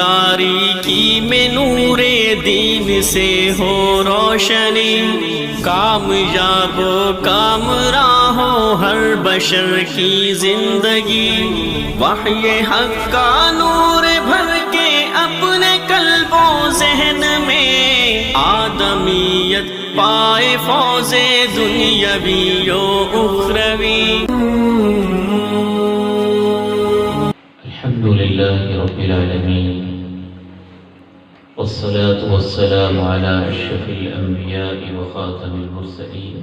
تاریکی میں نور دین سے ہو روشنی، کامیاب و کامراں ہو ہر بشر کی زندگی، وحی حق کا نور بھر کے اپنے قلب و ذہن میں، آدمیت پائے فوز دنیاوی و اخروی۔ الحمد لله رب العالمين، والصلاة والسلام على أشرف الأنبياء وخاتم المرسلين،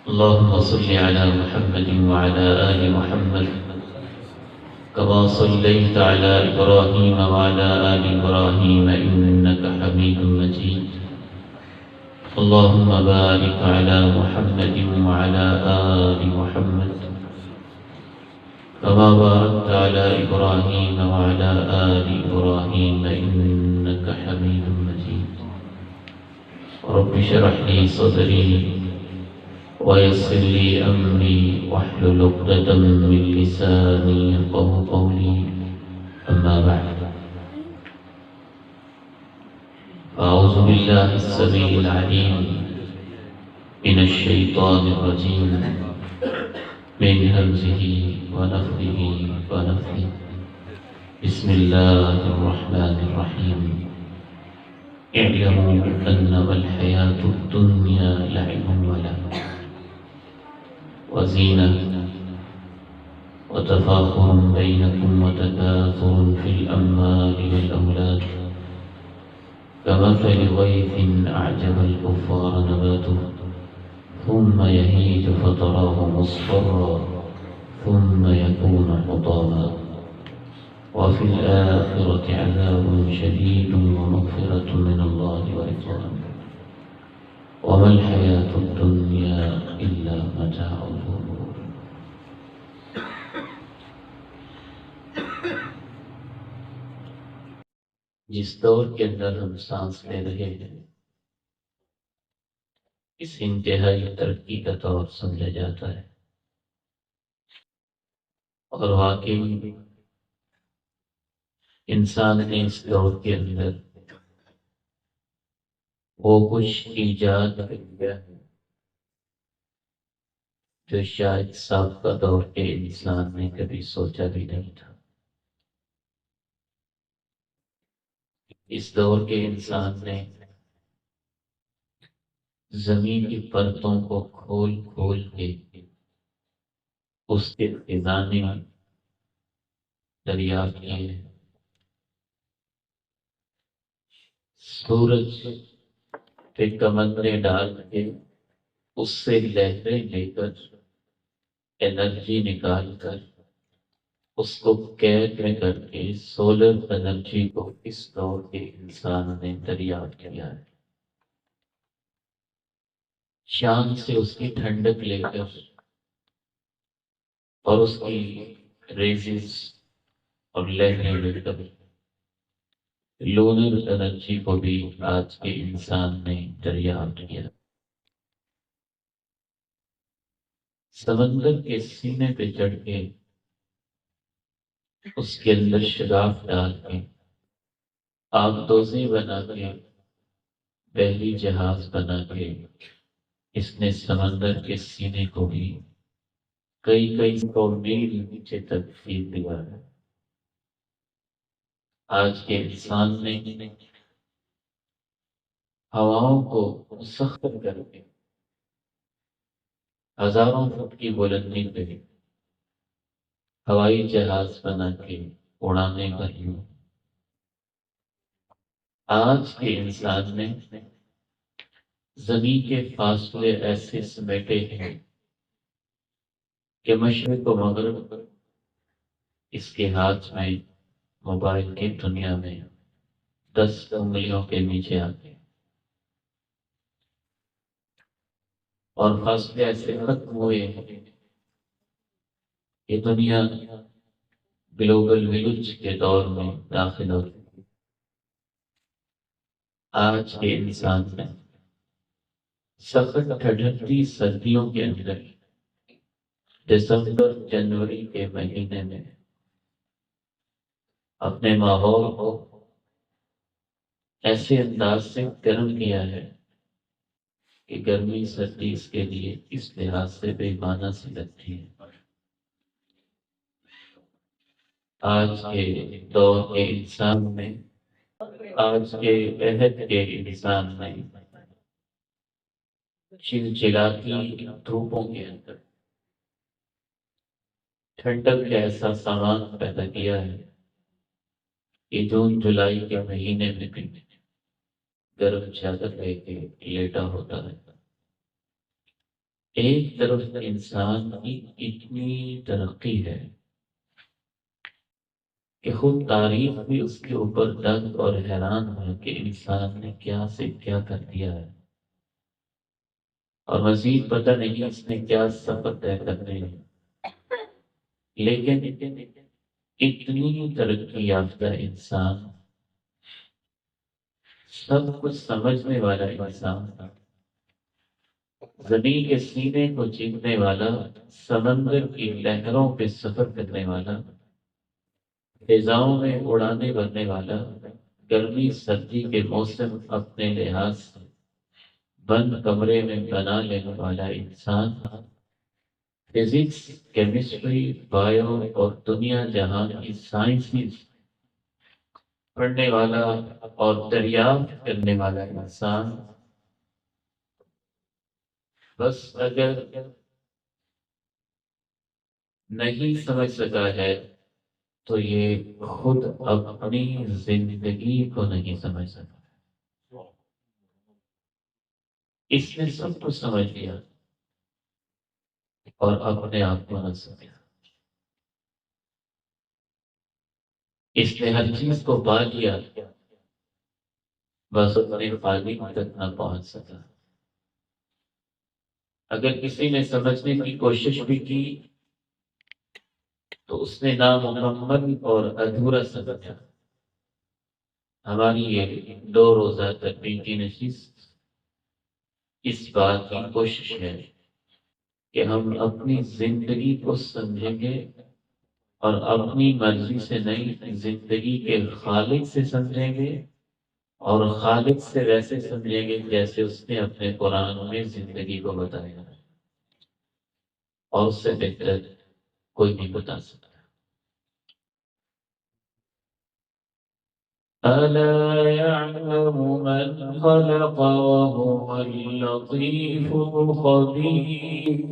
اللهم صل على محمد وعلى آل محمد كما صليت على إبراهيم وعلى آل إبراهيم إنك حميد مجيد، اللهم بارك على محمد وعلى آل محمد كما باركت على إبراهيم وعلى آل إبراهيم إنك حميد مجيد، رب اشرح لي صدري ويسر لي أمري واحلل عقدة من لساني يفقهوا قولي، أما بعد، أعوذ بالله السميع العليم من الشيطان الرجيم من همزه ونفخه ونفثه، بسم الله الرحمن الرحيم، اعلموا أنما الحياة الدنيا لعب ولهو وزينة وتفاخر بينكم وتكاثر في الأموال والأولاد كمثل غيث أعجب الكفار نباته ثم يهيج فتراه مصفرا ثم يكون حطاما وفي الآخرة عذاب شديد ومغفرة من الله ورضوان وما الحياة الدنيا إلا متاع الغرور۔ جس دور کے اندر ہم سانس لے رہے ہیں اس انتہائی ترقی کا دور سمجھا جاتا ہے، اور واقعی انسان نے اس دور کے اندر وہ کچھ ایجاد کر دیا ہے جو شاید سابقہ دور کے انسان نے کبھی سوچا بھی نہیں تھا۔ اس دور کے انسان نے زمین کی پرتوں کو کھول کھول کے اس کے خزانے دریافت کیے، سورج پہ کمندیں ڈال کے اس سے لہریں لے کر انرجی نکال کر اس کو قید میں کر کے سولر انرجی کو اس دور کے انسان نے دریافت کیا ہے، شان سے اس کی ٹھنڈک لے کر اور اس کی ریزز اور لہریں لے کر لونر انرجی کو بھی آج کے انسان نے دریافت کیا۔ سمندر کے سینے پہ چڑھ کے اس کے اندر شگاف ڈال کے آبدوزی بنا کے بحری جہاز بنا کے اس نے سمندر کے سینے کو بھی کئی کئی سو میل نیچے تک کھینچ دیا ہے۔ آج کے انسان نے ہواؤں کو مسخر کر کے ہزاروں فٹ کی بلندی پہ ہوائی جہاز بنا کے اڑانے بھری۔ آج کے انسان نے زمین کے فاصلے ایسے سمیٹے ہیں کہ مشرق و مغرب اس کے ہاتھ میں موبائل کی دنیا میں 10 انگلیوں کے نیچے آتے، اور فاصلے ایسے ختم ہوئے ہیں یہ دنیا گلوبل ولیج کے دور میں داخل ہو چکی۔ آج کے انسان نے سخت ٹھنڈی سردیوں کے اندر دسمبر جنوری کے مہینے میں اپنے ماحول کو ایسے انداز سے گرم کیا ہے کہ گرمی سردی اس کے لیے اس لحاظ سے بے معنی سی لگتی ہے۔ آج کے دور کے انسان میں، آج کے عہد کے انسان میں چلچلاتی دھوپوں کے اندر ٹھنڈک کا ایسا سامان پیدا کیا ہے کہ جون جولائی کے مہینے میں بھی گرم چادر لے کے لیٹا ہوتا ہے۔ ایک طرف انسان کی اتنی ترقی ہے کہ خود تاریخ بھی اس کے اوپر دنگ اور حیران ہے کہ انسان نے کیا سے کیا کر دیا ہے، اور مزید پتہ نہیں اس نے کیا سفر طے کرنے ہیں۔ لیکن اتنی ترقی یافتہ انسان، سب کچھ سمجھنے والا انسان، زمین کے سینے کو جیتنے والا، سمندر کی لہروں پہ سفر کرنے والا، فضاؤں میں اڑانے بھرنے والا، گرمی سردی کے موسم اپنے لحاظ سے بند کمرے میں بنا لینے والا انسان، فزکس، کیمسٹری، بایو اور دنیا جہان کی سائنسز پڑھنے والا اور دریافت کرنے والا انسان، بس اگر نہیں سمجھ سکا ہے تو یہ خود اپنی زندگی کو نہیں سمجھ سکا۔ اس نے سب کچھ سمجھ لیا اور اپنے آپ کو نہ سمجھا۔ اس نے ہر چیز کو پا لیا، بس اپنے خالق تک نہ پہنچ سکا۔ اگر کسی نے سمجھنے کی کوشش بھی کی تو اس نے نامکمل اور ادھورا سمجھا۔ ہماری یہ 2 روزہ تربیتی نشست اس بات کی کوشش ہے کہ ہم اپنی زندگی کو سمجھیں گے اور اپنی مرضی سے نہیں، زندگی کے خالق سے سمجھیں گے، اور خالق سے ویسے سمجھیں گے جیسے اس نے اپنے قرآن میں زندگی کو بتایا، اور اس سے بہتر کوئی نہیں بتا سکتا۔ أَلَا يَعْلَمُ مَنْ خَلَقَ وَهُوَ اللَّطِيفُ الْخَبِيرُ۔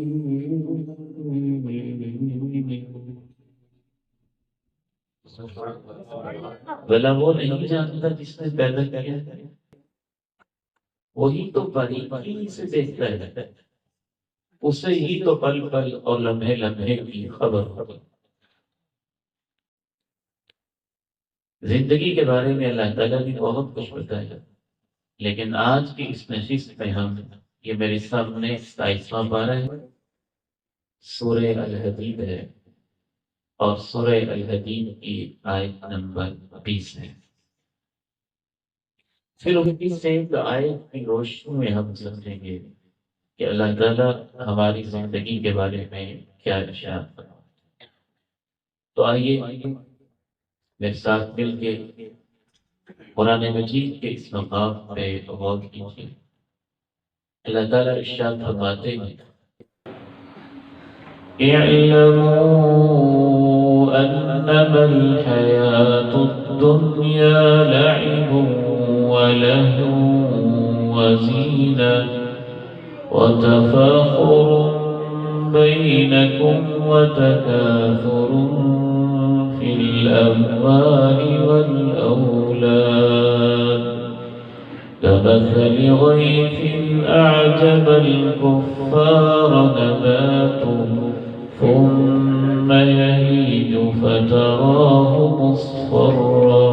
بھلا وہ نہیں جانتا جس نے پیدا کیا ہے؟ وہی تو باریکی سے دیکھتا ہے، اسے ہی تو پل پل اور لمحے لمحے کی خبر ہوتی۔ زندگی کے بارے میں اللہ تعالیٰ نے بہت کچھ بتایا، لیکن آج کی اس نشست میں ہم، یہ میرے سامنے 27واں پارہ ہے، سورہ الحدید ہے، اور سورہ الحدید کی آیت نمبر 20 ہے۔ پھر ان کی سے ایک آیت کی روشنی میں ہم سمجھیں گے کہ اللہ تعالیٰ ہماری زندگی کے بارے میں کیا ارشاد فرماتا ہے۔ تو آئیے میرے ساتھ مل کے قرآن مجید کے اس مقام پہ غور کیجیے۔ اللہ تعالیٰ ارشاد فرماتے ہیں، اعلموا انما الحیاة الدنیا لعب ولهو وزینة وتفاخر بینکم وتکاثر في الأموال والأولاد كمثل غيث أعجب الكفار نباته ثم يهيج فتراه مصفرا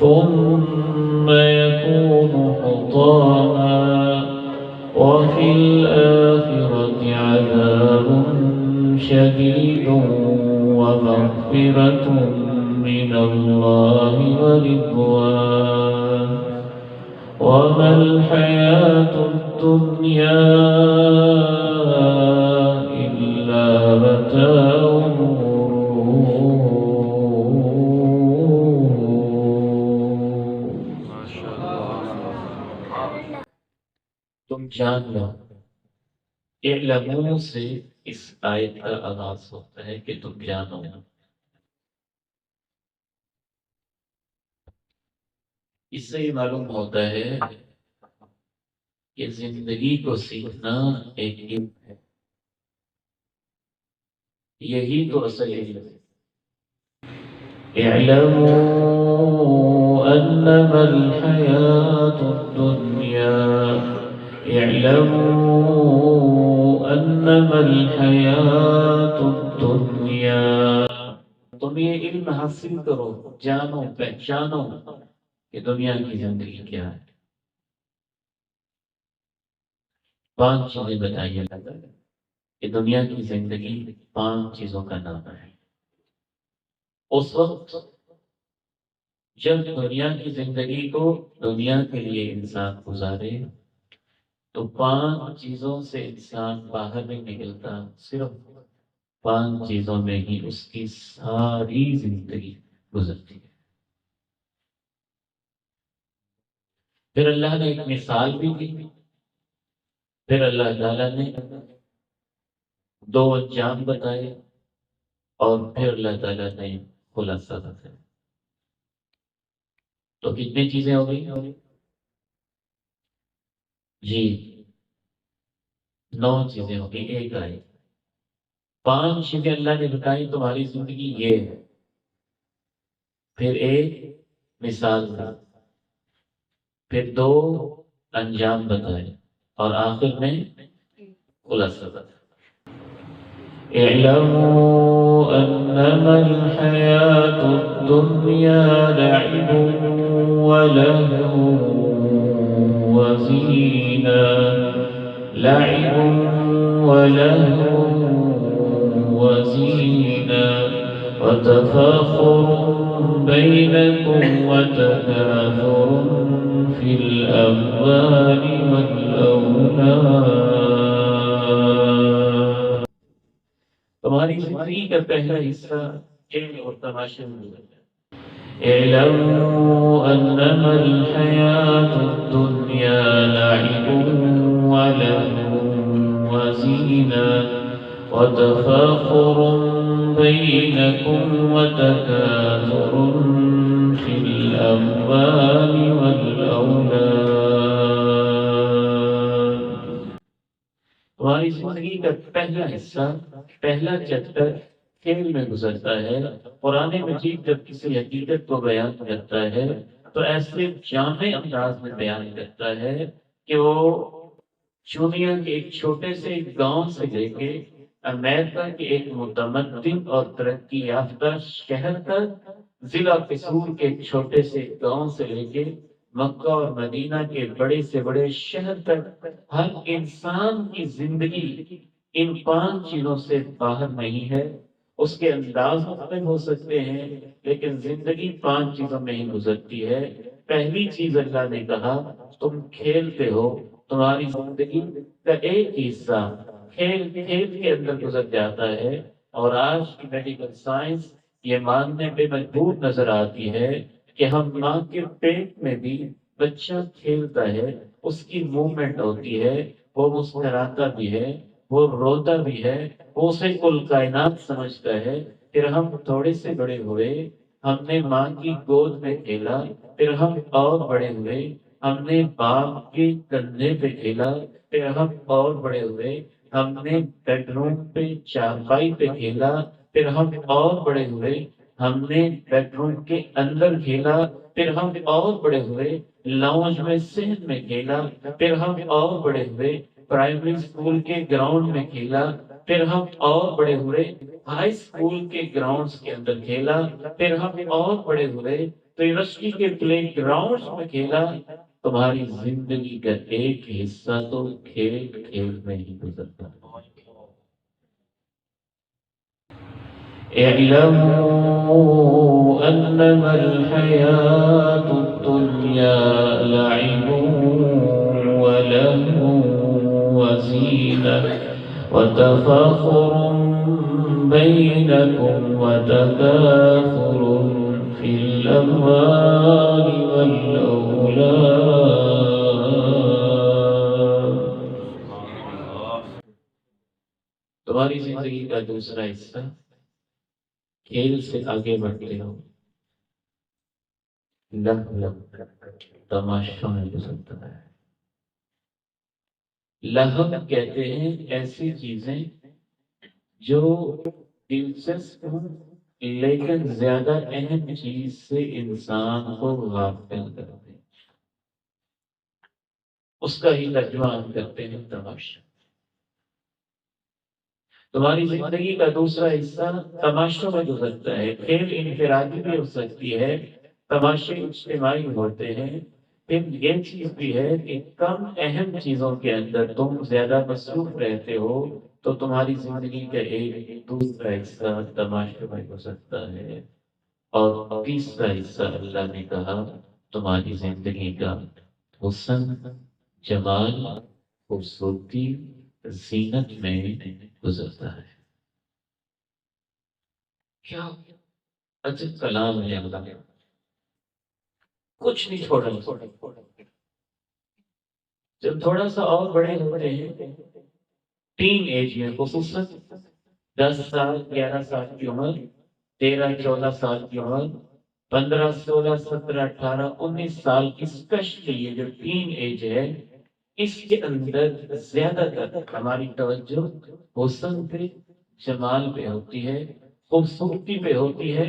ثم يكون حطاما وفي الآخرة عذاب شديد ومغفرة من الله ورضوان وما الحياة الدنيا إلا متاع الغرور۔ جان لو، اعلموا سے اس آیت کا آغاز ہوتا ہے کہ تم جانو۔ اس سے یہ معلوم ہوتا ہے کہ زندگی کو سیکھنا ایک علم ہے، یہی تو اصل علم ہے۔ اعلموا انما الحیات الدنیا، اعلموا انما الحیات الدنیا، تم یہ علم حاصل کرو، جانو، پہچانو کہ دنیا کی زندگی کیا ہے۔ 5 چیزیں بتائیے کہ دنیا کی زندگی 5 چیزوں کا نام ہے۔ اس وقت جب دنیا کی زندگی کو دنیا کے لیے انسان گزارے تو 5 چیزوں سے انسان باہر نہیں نکلتا، صرف 5 چیزوں میں ہی اس کی ساری زندگی گزرتی ہے۔ پھر اللہ نے ایک مثال بھی دی، پھر اللہ تعالیٰ نے 2 انجام بتائے، اور پھر اللہ تعالیٰ نے خلاصہ بتایا۔ تو کتنی چیزیں ہو گئی؟ جی 9 چیزیں ہو گئی، ایک آئی۔ 5 چیزیں اللہ نے بتائی تمہاری زندگی یہ ہے، پھر ایک مثال تھا، پھر 2 انجام بتائے، اور آخر میں خلاصہ بتایا۔ اعلموا انما الحیات الدنیا لعب ولهو وزینہ، لعب ولهو وزینہ وتفاخر بینکم وتکاثر فی الاموال والاولاد۔ تمہاری زندگی کا پہلا حصہ علم اور تماشے میں گزرتا ہے۔ اعلموا انما الحیات الدنیا لعب ولهو وزینہ وتفاخر بینکم وتکاثر فی الاموال والاولاد۔ تمہاری زندگی کا پہلا حصہ، پہلا چیپٹر کھیل میں گزرتا ہے۔ قرآن مجید جب کسی حقیقت کو بیان کرتا ہے تو ایسے جامع انداز میں بیان کرتا ہے کہ وہ چونیا کے ایک چھوٹے سے گاؤں سے لے کے امریکہ کے ایک متمدن اور ترقی یافتہ شہر تک، ضلع قصور کے ایک چھوٹے سے گاؤں سے لے کے مکہ اور مدینہ کے بڑے سے بڑے شہر تک، ہر انسان کی زندگی ان 5 چیزوں سے باہر نہیں ہے۔ اس کے انداز مختلف ہو سکتے ہیں لیکن زندگی 5 چیزوں میں ہی گزرتی ہے۔ پہلی چیز اللہ نے کہا تم کھیلتے ہو، تمہاری زندگی کا ایک حصہ کھیل کے اندر گزر جاتا ہے، اور آج کی میڈیکل سائنس یہ ماننے پہ مجبور نظر آتی ہے کہ ہم ماں کے پیٹ میں بھی بچہ کھیلتا ہے، اس کی موومنٹ ہوتی ہے، وہ مسکراتا بھی ہے، وہ روتا بھی ہے، وہ اسے کل کائنات سمجھتا ہے۔ پھر ہم تھوڑے سے بڑے ہوئے، ہم نے ماں کی گود میں کھیلا، پھر ہم اور بڑے ہوئے، ہم نے باپ کے کندھے پہ کھیلا، پھر ہم اور بڑے ہوئے، ہم نے بیڈ روم پہ چارپائی پہ کھیلا، پھر ہم اور بڑے ہوئے، ہم نے بیڈ روم کے اندر کھیلا، پھر ہم اور بڑے ہوئے، لاؤنج میں صحن میں کھیلا، پھر ہم اور بڑے ہوئے، پرائمری اسکول کے گراؤنڈ میں کھیلا، پھر ہم اور بڑے ہوئے، ہائی اسکول کے گراؤنڈز کے اندر کھیلا، پھر ہم اور بڑے ہوئے تو یونیورسٹی کے پلے گراؤنڈز میں کھیلا۔ تمہاری زندگی کا ایک حصہ تو کھیل میں ہی گزرتا ہے۔ اعلموا انما الحیات الدنیا لعب ولهو وزینہ وتفاخر بینکم وتکاثر فی الاموال والاولاد۔ تمہاری زندگی کا دوسرا حصہ کھیل سے آگے بڑھتے ہو، لہو تماشوں میں گزرتا ہے۔ لہو کہتے ہیں ایسی چیزیں جو دلچسپ ہوں لیکن زیادہ اہم چیز سے انسان کو غافل کر دے، اس کا ہی ترجمہ ہم کرتے ہیں تماشا۔ تمہاری زندگی کا دوسرا حصہ تماشوں میں گزرتا ہے۔ کھیل انفرادی بھی ہو سکتی ہے، تماشے اجتماعی ہوتے ہیں، پھر یہ چیز بھی ہے کہ کم اہم چیزوں کے اندر تم زیادہ مصروف رہتے ہو تو تمہاری زندگی کا ایک دوسرا حصہ تماشوں میں گزرتا ہے، اور تیسرا حصہ اللہ نے کہا تمہاری زندگی کا حسن، جمال، خوبصورتی، زینت میں گزرتا ہے۔ کیا عجب کلام ہے اللہ کا، کچھ نہیں چھوڑا۔ جب تھوڑا سا اور بڑے ہوتے ہیں، ٹین ایج میں خصوصاً 10 سال 11 سال کی عمر، 13 14 سال کی عمر، 15 16 17 18 19 سال کی اسپیشلی یہ جو ٹین ایج ہے، اس کے اندر زیادہ تر ہماری توجہ حسن پہ، جمال پہ ہوتی ہے، خوبصورتی پہ ہوتی ہے۔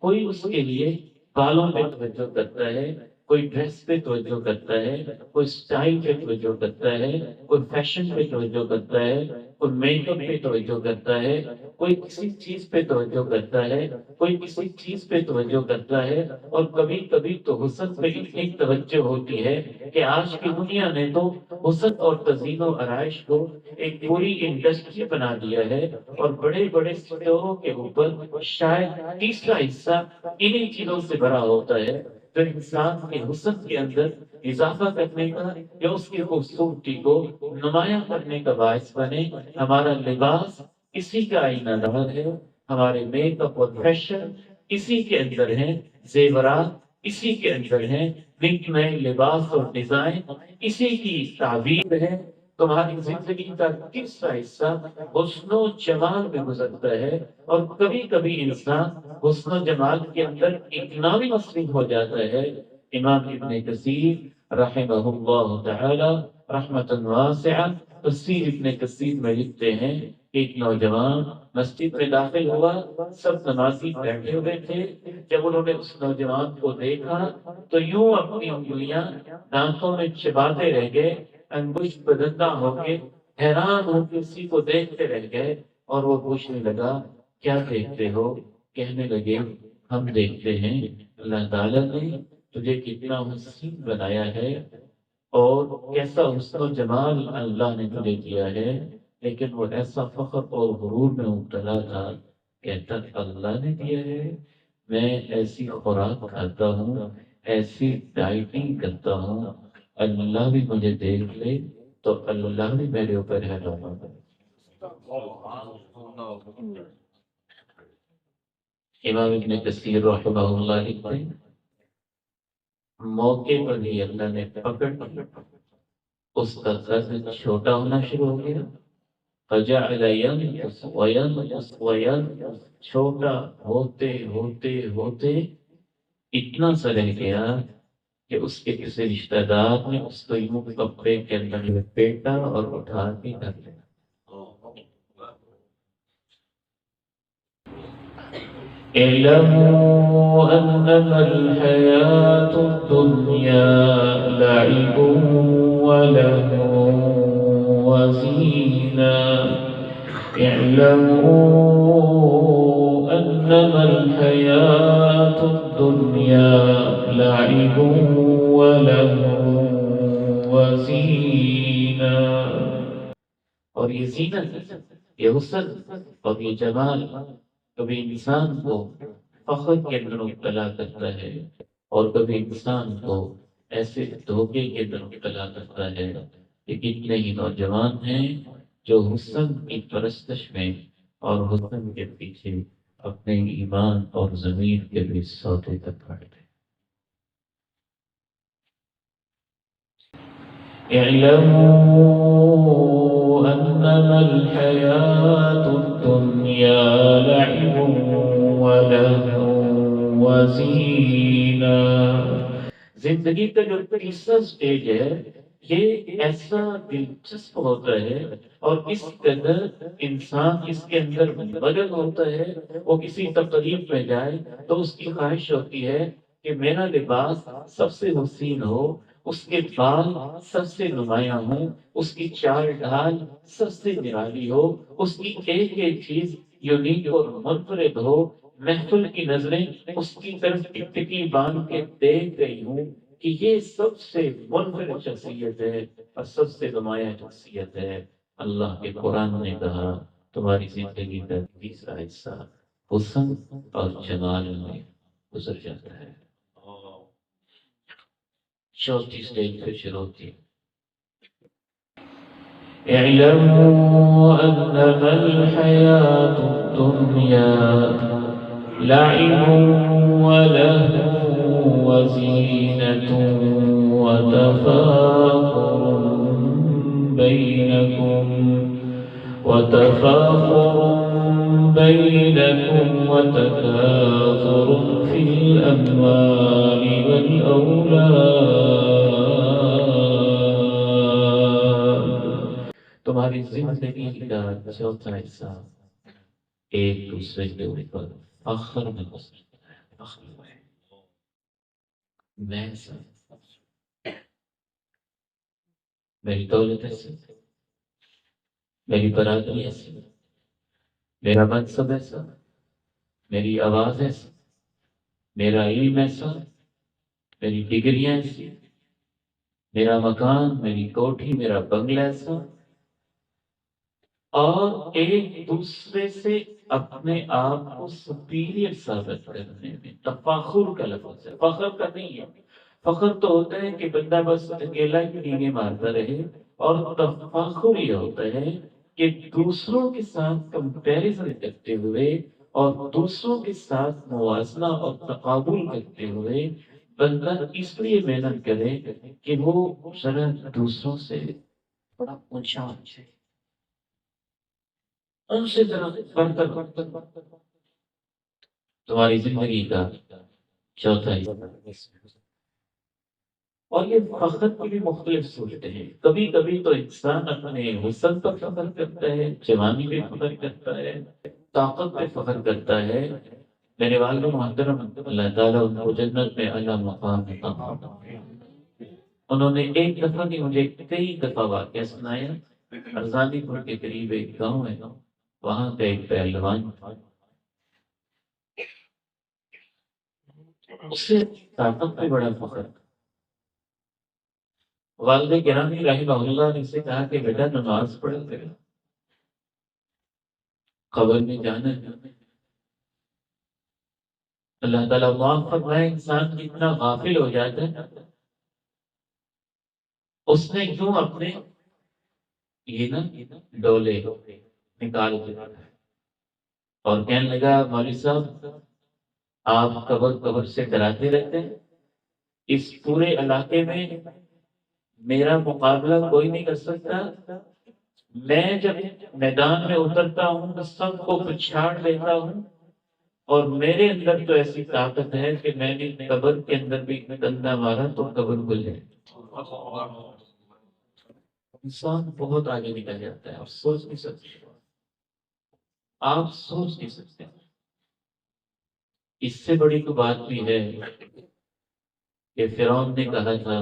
کوئی اس کے لیے بالوں پہ توجہ کرتا ہے، کوئی ڈریس پہ توجہ کرتا ہے، کوئی سٹائل پہ توجہ کرتا ہے، کوئی فیشن پہ توجہ کرتا ہے، کوئی میک اپ پہ توجہ کرتا ہے، کوئی کسی چیز پہ توجہ کرتا ہے، کوئی کسی چیز پہ توجہ کرتا ہے، اور کبھی کبھی تو حسن پہ اتنی توجہ ہوتی ہے کہ آج کی دنیا نے تو حسن اور تزئین و آرائش کو ایک پوری انڈسٹری بنا دیا ہے، اور بڑے بڑے اسٹوروں کے اوپر شاید تیسرا حصہ انہی چیزوں سے بھرا ہوتا ہے جو انسان کے حسن کے اندر اضافہ کرنے کا یا اس کی خوبصورتی کو نمایاں کرنے کا باعث بنے۔ ہمارا لباس اسی کا آئینہ دار ہے، ہمارے میک اپ اور فیشن اسی کے اندر ہیں، زیورات اسی کے اندر ہیں، نئی نئے لباس اور ڈیزائن اسی کی تعبیر ہے۔ تمہاری زندگی کا تیسرا حصہ حسن و جمال میں گزرتا ہے، اور کبھی کبھی انسان حسن و جمال کے اندر اتنا بھی مصروف ہو جاتا ہے۔ امام ابن کثیر رحمہ اللہ تعالی رحمۃ واسعہ تفسیر ابن کثیر میں لکھتے ہیں، ایک نوجوان مسجد میں داخل ہوا، سب نمازی بیٹھے ہوئے تھے، جب انہوں نے اس نوجوان کو دیکھا تو یوں اپنی انگلیاں دانتوں میں چباتے رہ گئے، انگشت بدندہ ہو کے حیران ہو کے اسی کو دیکھتے رہ گئے، اور وہ پوچھنے لگا کیا دیکھتے ہو؟ کہنے لگے ہم دیکھتے ہیں اللہ تعالیٰ نے تجھے کتنا حسین بنایا ہے اور کیسا حسن و جمال اللہ نے تجھے دیا ہے، لیکن وہ ایسا فخر اور غرور میں مبتلا تھا، کہتا اللہ نے دیا ہے، میں ایسی خوراک کھاتا ہوں، ایسی ڈائٹنگ کرتا ہوں، اللہ بھی مجھے دیکھ لے تو اللہ بھی میرے اوپر ہے۔ امام ابن کثیر رحمہ اللہ لکھتے ہیں موقع پر ہی اللہ نے پکڑ اس کا قد چھوٹا ہونا شروع ہو گیا، فجعل ينقص وينقص وينقص، چھوٹا ہوتے ہوتے ہوتے اتنا سا رہ گیا کہ اس کے کسی رشتہ دار نے اس کو یوں کپڑے کے اندر لپیٹا اور اٹھا کے کر لیا۔ اعلموا انما الحياة الدنيا لعب ولهو وزينة، اعلموا انما الحياة الدنيا لعب ولهو وزينة، اور یہ زینت، یہ حسن اور یہ جمال کبھی انسان کو فخر کے اندر مبتلا کرتا ہے، اور کبھی انسان کو ایسے دھوکے کے اندر مبتلا کرتا ہے۔ لیکن کتنے ہی نوجوان ہیں جو حسن کی پرستش میں اور حسن کے پیچھے اپنے ایمان اور ضمیر کے بھی سودے تک کھڑتے۔ اعلموا ان إنما الحياة الدنيا لعب ولهو وزینہ. زندگی کا جو تیسرا سٹیج ہے یہ ایسا دلچسپ ہوتا ہے اور اس قدر انسان اس کے اندر مگن ہوتا ہے. وہ کسی تقریب میں جائے تو اس کی خواہش ہوتی ہے کہ میرا لباس سب سے حسین ہو، اس کے بال سب سے نمایاں ہوں، اس کی چال ڈھال سب سے نرالی ہو، اس کی ایک ایک چیز یونیک اور منفرد ہو. محفل کی نظریں اس کی طرف ٹکٹکی باندھ کے دیکھ رہی ہوں کہ یہ سب سے منفرد شخصیت ہے اور سب سے نمایاں شخصیت ہے. اللہ کے قرآن نے کہا تمہاری زندگی کا تیسرا حصہ حسن اور جمال میں گزر جاتا ہے. چوتھی سٹیج پھر شروع ہوتی ہے. اعلموا انما الحياة الدنيا لعب ولهو وزينة وتكاثر في الأموال والأولاد. تمہاری زندگی کا چوتھا حصہ ایک دوسرے کے اوپر فخر میں گزرتا ہے. فخر میں میں ایسا، میری دولت ایسی، میری برادری ایسی، میرا منصب ایسا، میری آواز ایسی، میرا علم ایسا، میری ڈگریاں ایسی، میرا مکان، میری کوٹھی، میرا بنگلہ ایسا. اور ایک دوسرے سے اپنے آپ کو سپیریئر ثابت کرنے میں تفاخر کا لفظ ہے. فخر کا نہیں ہے. فخر تو ہوتا ہے کہ بندہ بس اکیلا ہی ڈینگے مارتا رہے، اور تفاخر یہ ہوتا ہے کہ دوسروں کے ساتھ کمپیریزن کرتے ہوئے اور دوسروں کے ساتھ موازنہ اور تقابل کرتے ہوئے بندہ اس لیے محنت کرے کہ وہ ذرا دوسروں سے بڑا اونچا ہو جائے، ان سے ذرا بڑھ کر. تمہاری زندگی کا چوتھا حصہ. اور یہ فخر کی بھی مختلف صورتیں ہیں. کبھی کبھی تو انسان اپنے حسن پر فخر کرتا ہے، جوانی پہ فخر کرتا ہے، طاقت پہ فخر کرتا ہے. میرے والد محترم اللہ تعالیٰ ان کو جنت میں اعلیٰ مقام عطا فرمائے. انہوں نے ایک دفعہ نہیں مجھے کئی دفعہ واقعہ سنایا. ارزانی پور کے قریب ایک گاؤں ہے، وہاں پہ ایک پہلوان اسے طاقت پہ بڑا فخر. والد گرامی رحمہ اللہ نے اسے کہا کہ بیٹا نماز پڑھ کر قبر میں جانا ہے. اللہ تعالیٰ معاف فرمائے، انسان کتنا غافل ہو جاتا ہے. اس نے کیوں اپنے یہ نا ڈولے نکال دیا اور کہنے لگا مولوی صاحب آپ قبر سے ڈراتے رہتے ہیں، اس پورے علاقے میں میرا مقابلہ کوئی نہیں کر سکتا. میں جب میدان میں اترتا ہوں تو سب کو پچھاڑ لیتا ہوں، اور میرے اندر تو ایسی طاقت ہے کہ میں نے قبر کے اندر بھی ڈنڈا مارا تو قبر کھل جائے. انسان بہت آگے نکل جاتا ہے. آپ سوچ نہیں سکتے، آپ سوچ نہیں سکتے. اس سے بڑی تو بات بھی ہے کہ فرعون نے کہا تھا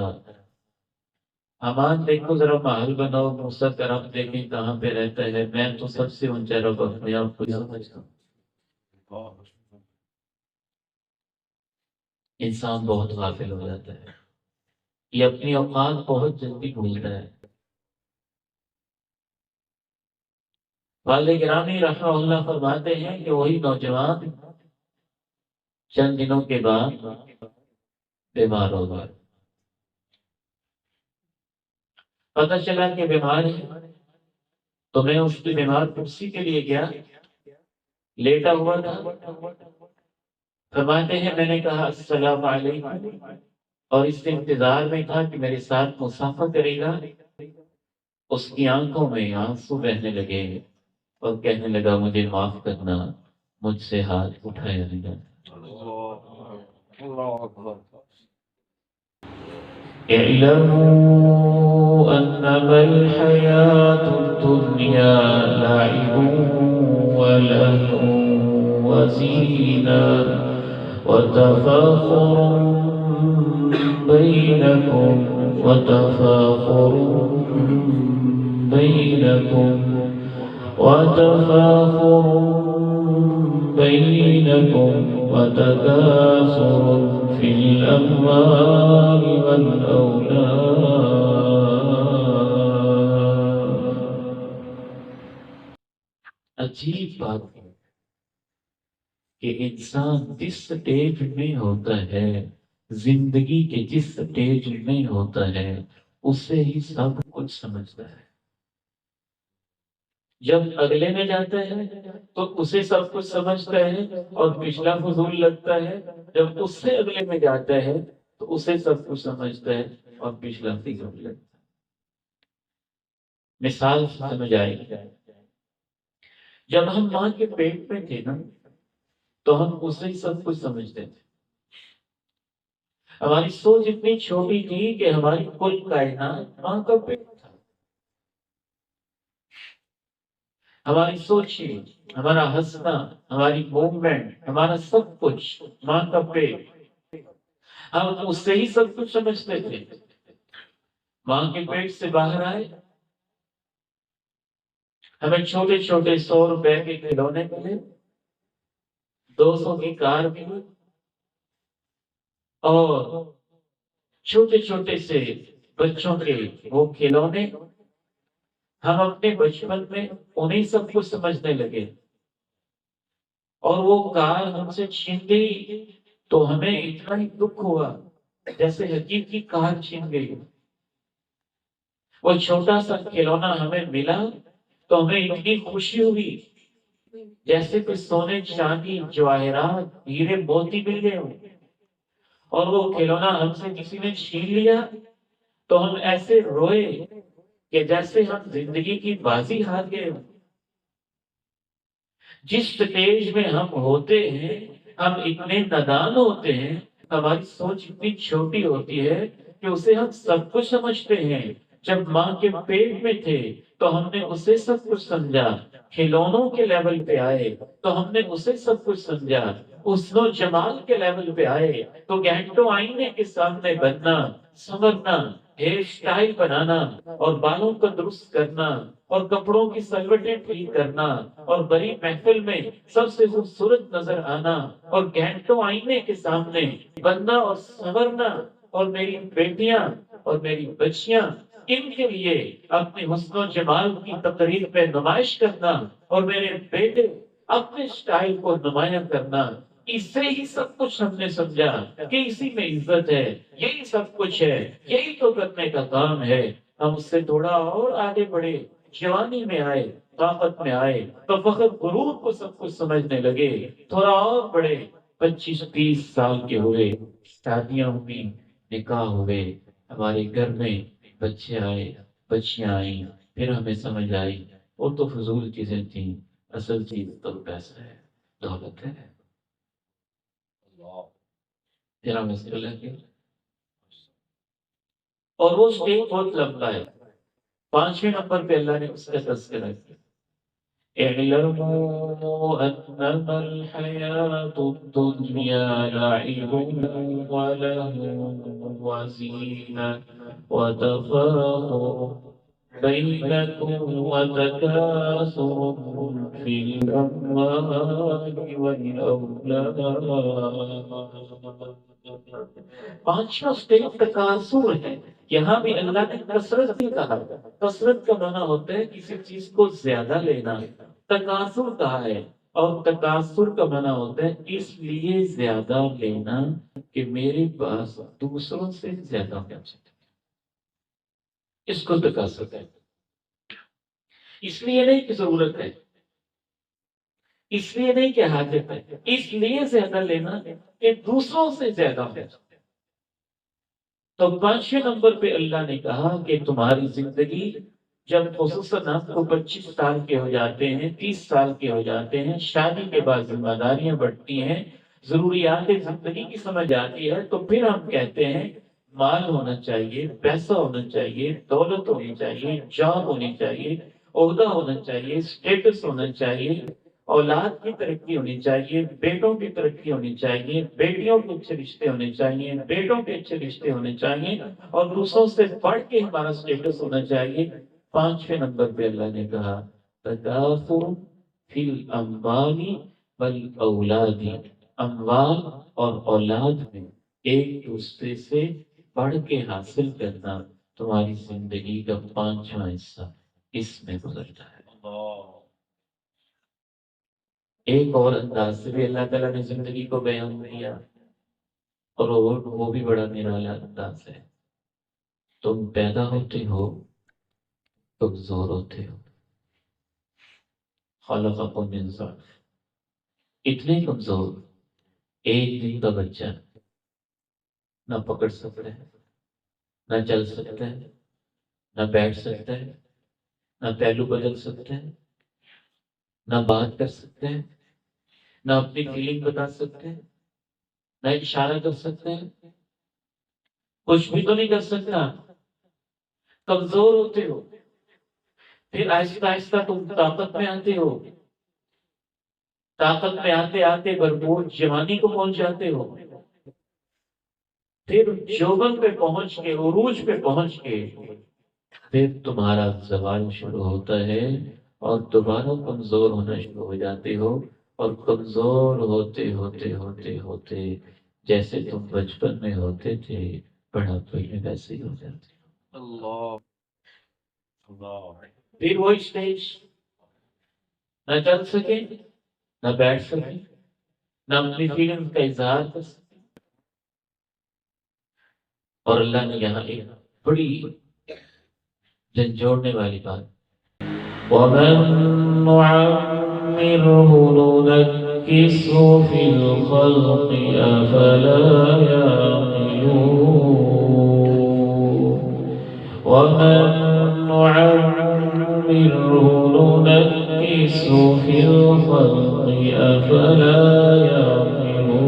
حمان دیکھو ذرا محل بناؤ، موسیٰ کرم دیکھیں کہاں پہ رہتا ہے، میں تو سب سے اونچا رب اپنے آپ کو سمجھتا ہوں. انسان بہت غافل ہو جاتا ہے، یہ اپنی اوقات بہت جلدی بھولتا ہے. والد گرامی رحمہ اللہ فرماتے ہیں کہ وہی نوجوان چند دنوں کے بعد بیمار ہو گیا. پتہ چلا کہ بیمار ہے تو میں اس کی بیمار کرسی کے لیے گیا، لیٹا ہوا تھا. فرماتے ہیں میں نے کہا السلام علیکم، اور اس انتظار میں تھا کہ میرے ساتھ مسافہ کرے گا. اس کی آنکھوں میں آنسو بہنے لگے اور کہنے لگا مجھے معاف کرنا، مجھ سے ہاتھ اٹھایا نہیں جاتا۔ اعلموا انما الحياة الدنيا لعب ولهو وزينة وتفاخر بينكم وتفاخر بينكم وتفاخر بينكم وتكاثر في الأموال والأولاد۔ عجیب بات ہے کہ انسان جس سٹیج میں ہوتا ہے، زندگی کے جس سٹیج میں ہوتا ہے، اسے ہی سب کچھ سمجھتا ہے۔ جب اگلے میں جاتا ہے تو اسے سب کچھ سمجھتا ہے اور پچھلا فضول لگتا ہے، جب اس سے اگلے میں جاتا ہے تو اسے سب کچھ سمجھتا ہے اور پچھلا فضول لگتا ہے۔ مثال سمجھ آئے گی، جب ہم ماں کے پیٹ میں تھے نا تو ہم اسے ہی سب کچھ سمجھتے تھے۔ ہماری سوچ اتنی چھوٹی تھی کہ ہماری کل کائنات ماں کا پیٹ تھا۔ ہماری سوچیں، ہمارا ہنسنا، ہماری موومنٹ، ہمارا سب کچھ ماں کا پیٹ، ہم اس سے ہی سب کچھ سمجھتے تھے۔ ماں کے پیٹ سے باہر آئے، ہمیں چھوٹے چھوٹے 100 روپے کے کھلونے ملے، 200 کی کار ملی، اور چھوٹے چھوٹے سے بچوں کے وہ کھلونے، ہم اپنے بچپن میں انہیں سب کچھ سمجھنے لگے، اور وہ کار ہم سے چھین گئی تو ہمیں اتنا ہی دکھ ہوا جیسے حقیقی کار چھین گئی۔ وہ چھوٹا سا کھلونا ہمیں ملا تو ہمیں اتنی خوشی ہوئی جیسے کہ سونے چاندی جواہرات ہیرے موتی مل گئے ہوں، اور وہ کھلونا ہم سے کسی نے چھین لیا تو ہم ایسے روئے کہ جیسے ہم زندگی کی بازی ہار گئے ہوں۔ جس سٹیج میں ہم ہوتے ہیں ہم اتنے نادان ہوتے ہیں، ہماری سوچ اتنی چھوٹی ہوتی ہے کہ اسے ہم سب کچھ سمجھتے ہیں۔ جب ماں کے پیٹ میں تھے تو ہم نے اسے سب کچھ سمجھا، کھلونوں کے لیول پہ آئے تو ہم نے اسے سب کچھ سمجھا، حسن و جمال کے لیول پہ آئے تو گھنٹوں آئینے کے سامنے بننا، سنورنا، ہیئر سٹائل بنانا اور بالوں کو درست کرنا اور کپڑوں کی سلوٹیں ٹھیک کرنا اور بڑی محفل میں سب سے خوبصورت نظر آنا اور گھنٹوں آئینے کے سامنے بننا اور سنورنا، اور میری بیٹیاں اور میری بچیاں ان کے لیے اپنے حسن و جمال کی تقریب میں نمائش کرنا، اور میرے بیٹے اپنے سٹائل کو نمایاں کرنا، اس سے ہی سب کچھ ہم نے سمجھا کہ اسی میں عزت ہے، یہی سب کچھ ہے، یہی تو کرنے کا کام ہے۔ ہم اس سے تھوڑا اور آگے بڑھے، جوانی میں آئے، طاقت میں آئے تو فخر غرور کو سب کچھ سمجھنے لگے، تھوڑا اور بڑھے، 25-30 سال کے ہوئے، شادیاں ہوئی، نکاح ہوئے، ہمارے گھر میں بچے آئے، بچیاں آئیں، پھر ہمیں سمجھ آئی وہ تو فضول چیزیں تھیں، اصل چیز تو پیسہ ہے، دولت ہے۔ پھر ہم اس کو لگے، اور وہ سٹیج بہت لمبا ہے۔ 5ویں نمبر پہ اللہ نے اس کا تذکرہ کیا، اعلموا انما الحياة الدنيا لعب ولهو وزينة وتفاخر بينكم وتكاثر في الأموال والأولاد۔ 5واں سٹیج تکاثر ہے۔ یہاں بھی اللہ نے کثرت بھی کہا، کثرت کا معنی ہوتا ہے کسی چیز کو زیادہ لینا، تکاثر کہا ہے، اور تکاثر کا معنی ہوتا ہے اس لیے زیادہ لینا کہ میرے پاس دوسروں سے زیادہ ہو سکے، اس کو تکاثر ہے۔ اس لیے نہیں کہ ضرورت ہے، اس لیے نہیں کہ حاجت ہے، اس لیے زیادہ لینا کہ دوسروں سے زیادہ ہو سکے۔ تو 5ویں نمبر پہ اللہ نے کہا کہ تمہاری زندگی جب خصوصاً آپ کو 25 سال کے ہو جاتے ہیں، 30 سال کے ہو جاتے ہیں، شادی کے بعد ذمہ داریاں بڑھتی ہیں، ضروریات زندگی کی سمجھ آتی ہے، تو پھر ہم کہتے ہیں مال ہونا چاہیے، پیسہ ہونا چاہیے، دولت ہونی چاہیے، جاب ہونی چاہیے، عہدہ ہونا چاہیے، اسٹیٹس ہونا چاہیے، اولاد کی ترقی ہونی چاہیے، بیٹوں کی ترقی ہونی چاہیے، بیٹیوں کے اچھے رشتے ہونے چاہیے، بیٹوں کے اچھے رشتے ہونے چاہیے، اور دوسروں سے بڑھ کے ہمارا اسٹیٹس ہونا چاہیے۔ 5ویں نمبر پہ اللہ نے کہا تکاثر فی الاموال والاولاد، اموال اور اولاد میں ایک دوسرے سے بڑھ کے حاصل کرنا تمہاری زندگی کا 5واں حصہ اس میں گزرتا ہے۔ ایک اور انداز سے بھی اللہ تعالیٰ نے زندگی کو بیان کیا، اور وہ بھی بڑا نرالا انداز ہے۔ تم پیدا ہوتے ہو کمزور ہوتے ہو، خلقکم من ضعف، اتنے کمزور، ایک دن کا بچہ نہ پکڑ سکتا ہے، نہ چل سکتا ہے، نہ بیٹھ سکتا ہے، نہ پہلو بدل سکتا ہے، نہ بات کر سکتا ہے، نہ اپنی فیلنگ بتا سکتے ہیں، نہ اشارہ کر سکتے ہیں، کچھ بھی تو نہیں کر سکتا، کمزور ہوتے ہو۔ پھر آہستہ آہستہ تم طاقت میں آتے ہو، طاقت میں آتے آتے بھرپور جوانی کو پہنچ جاتے ہو، پھر جوبن پہ پہنچ کے، عروج پہ پہنچ کے پھر تمہارا زوال شروع ہوتا ہے، اور دوبارہ کمزور ہونا شروع ہو جاتے ہو، اور کمزور ہوتے ہوتے ہوتے ہوتے جیسے تم بچپن میں ہوتے تھے بڑھاپے میں ویسے ہی ہو جاتے ہو۔ اللہ اللہ، پھر وہ اسٹیج، نہ چل سکے، نہ بیٹھ سکے، نہ اپنی فیلنگ کا اظہار کر سکے۔ اور اللہ نے یہاں ایک بڑی جھنجھوڑنے والی بات، وَمَن نُعَمِّرْهُ نُنَكِّسْهُ فِي الْخَلْقِ أَفَلَا يَعْقِلُونَ وَمَن نُعَمِّرْهُ نُنَكِّسْهُ فِي الْخَلْقِ أَفَلَا يَعْقِلُونَ،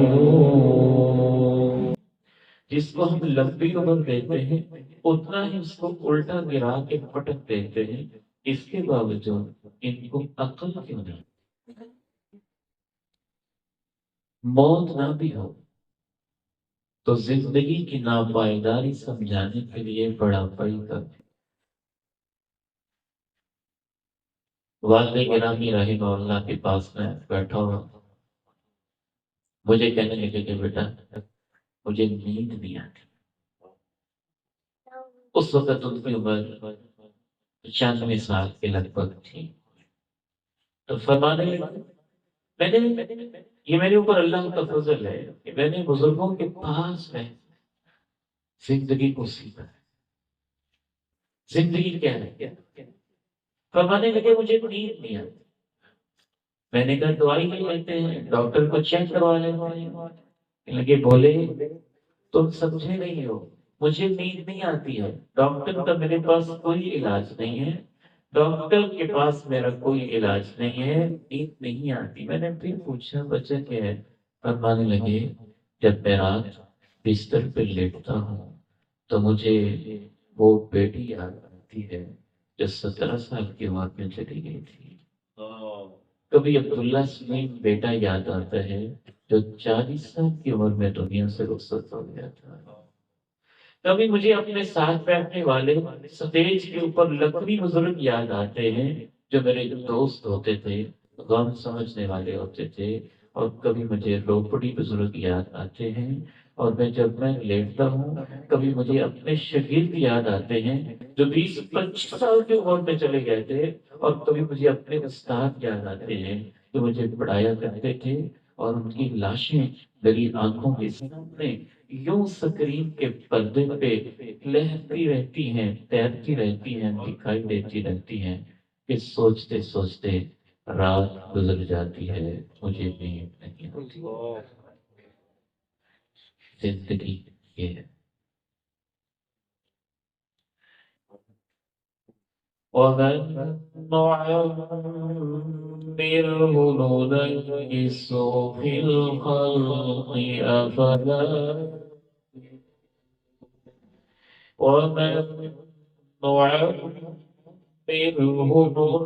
جس کو ہم لمبی عمر دیتے ہیں اتنا ہی اس کو الٹا گرا کے پٹک دیتے ہیں، اس کے باوجود ان کو عقل کیوں نہیں؟ موت نہ بھی ہو تو زندگی کی ناپائیداری سمجھانے کے لیے بڑا پائی کر والد گرامی رحمہ اللہ کے پاس میں بیٹھا ہوا، مجھے کہنے لگے کہ بیٹا مجھے نیند نہیں آتی۔ اس وقت ان کی عمر 95 سال کے لگ بھگ تھی، تو فرمانے لگے یہ میرے اوپر اللہ کا فضل ہے کہ میں نے بزرگوں کے پاس میں زندگی کو سیکھا ہے۔ زندگی کیا ہے؟ فرمانے لگے مجھے نیند نہیں آتی۔ میں نے کہا دوائی لے لیتے ہیں، ڈاکٹر کو چیک کروا لیتے ہیں۔ لگے بولے تم سمجھے نہیں ہو، مجھے نیند نہیں آتی ہے، ڈاکٹر کا میرے پاس کوئی علاج نہیں ہے، ڈاکٹر کے پاس میرا کوئی علاج نہیں ہے، نیند نہیں آتی۔ میں نے پھر پوچھا بچہ کیا ہے؟ فرمانے لگے جب میں رات بستر پہ لیٹتا ہوں تو مجھے وہ بیٹی یاد آتی ہے جو 17 سال کی عمر میں چلی گئی تھی۔ کبھی عبداللہ سلیم بیٹا یاد آتا ہے جو 40 سال کی عمر میں دنیا سے رخصت ہو گیا تھا۔ کبھی مجھے اپنے ساتھ بیٹھنے والے سٹیج کے اوپر لکڑی بزرگ یاد آتے ہیں جو میرے دوست ہوتے تھے، غم سمجھنے والے ہوتے تھے، اور کبھی مجھے روپڑی بزرگ یاد آتے ہیں، اور جب میں لیٹتا ہوں کبھی مجھے اپنے شاگرد یاد آتے ہیں جو 20-25 سال کی عمر میں چلے گئے تھے، اور کبھی مجھے اپنے استاد یاد آتے ہیں جو مجھے پڑھایا کرتے تھے، اور ان کی لاشیں میری آنکھوں کے سامنے یوں سکرین کے پردے پہ لہرتی رہتی ہیں، تیرتی رہتی ہیں، دکھائی دیتی رہتی ہیں کہ سوچتے سوچتے رات گزر جاتی ہے، مجھے نیند نہیں آتی۔ زندگی یہ ہے۔ ومن نعمره ننكسه في الخلق أفلا ومن نعمره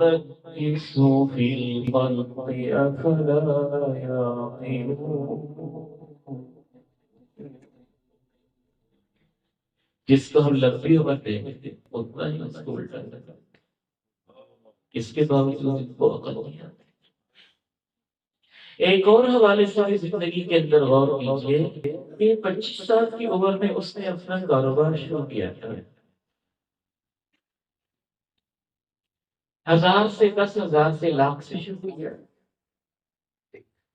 ننكسه في الخلق أفلا يعقلون جس کو ہم لمبی عمر دیں گے اتنا ہی اس کو الٹا کریں اس کے باوجود ان کو عقل نہیں آتی۔ ایک اور حوالے سے زندگی کے اندر غور کیجیے کہ 25 سال کی عمر میں اس نے اپنا کاروبار شروع کیا تھا، 1000 سے 10,000 سے لاکھ سے شروع کیا،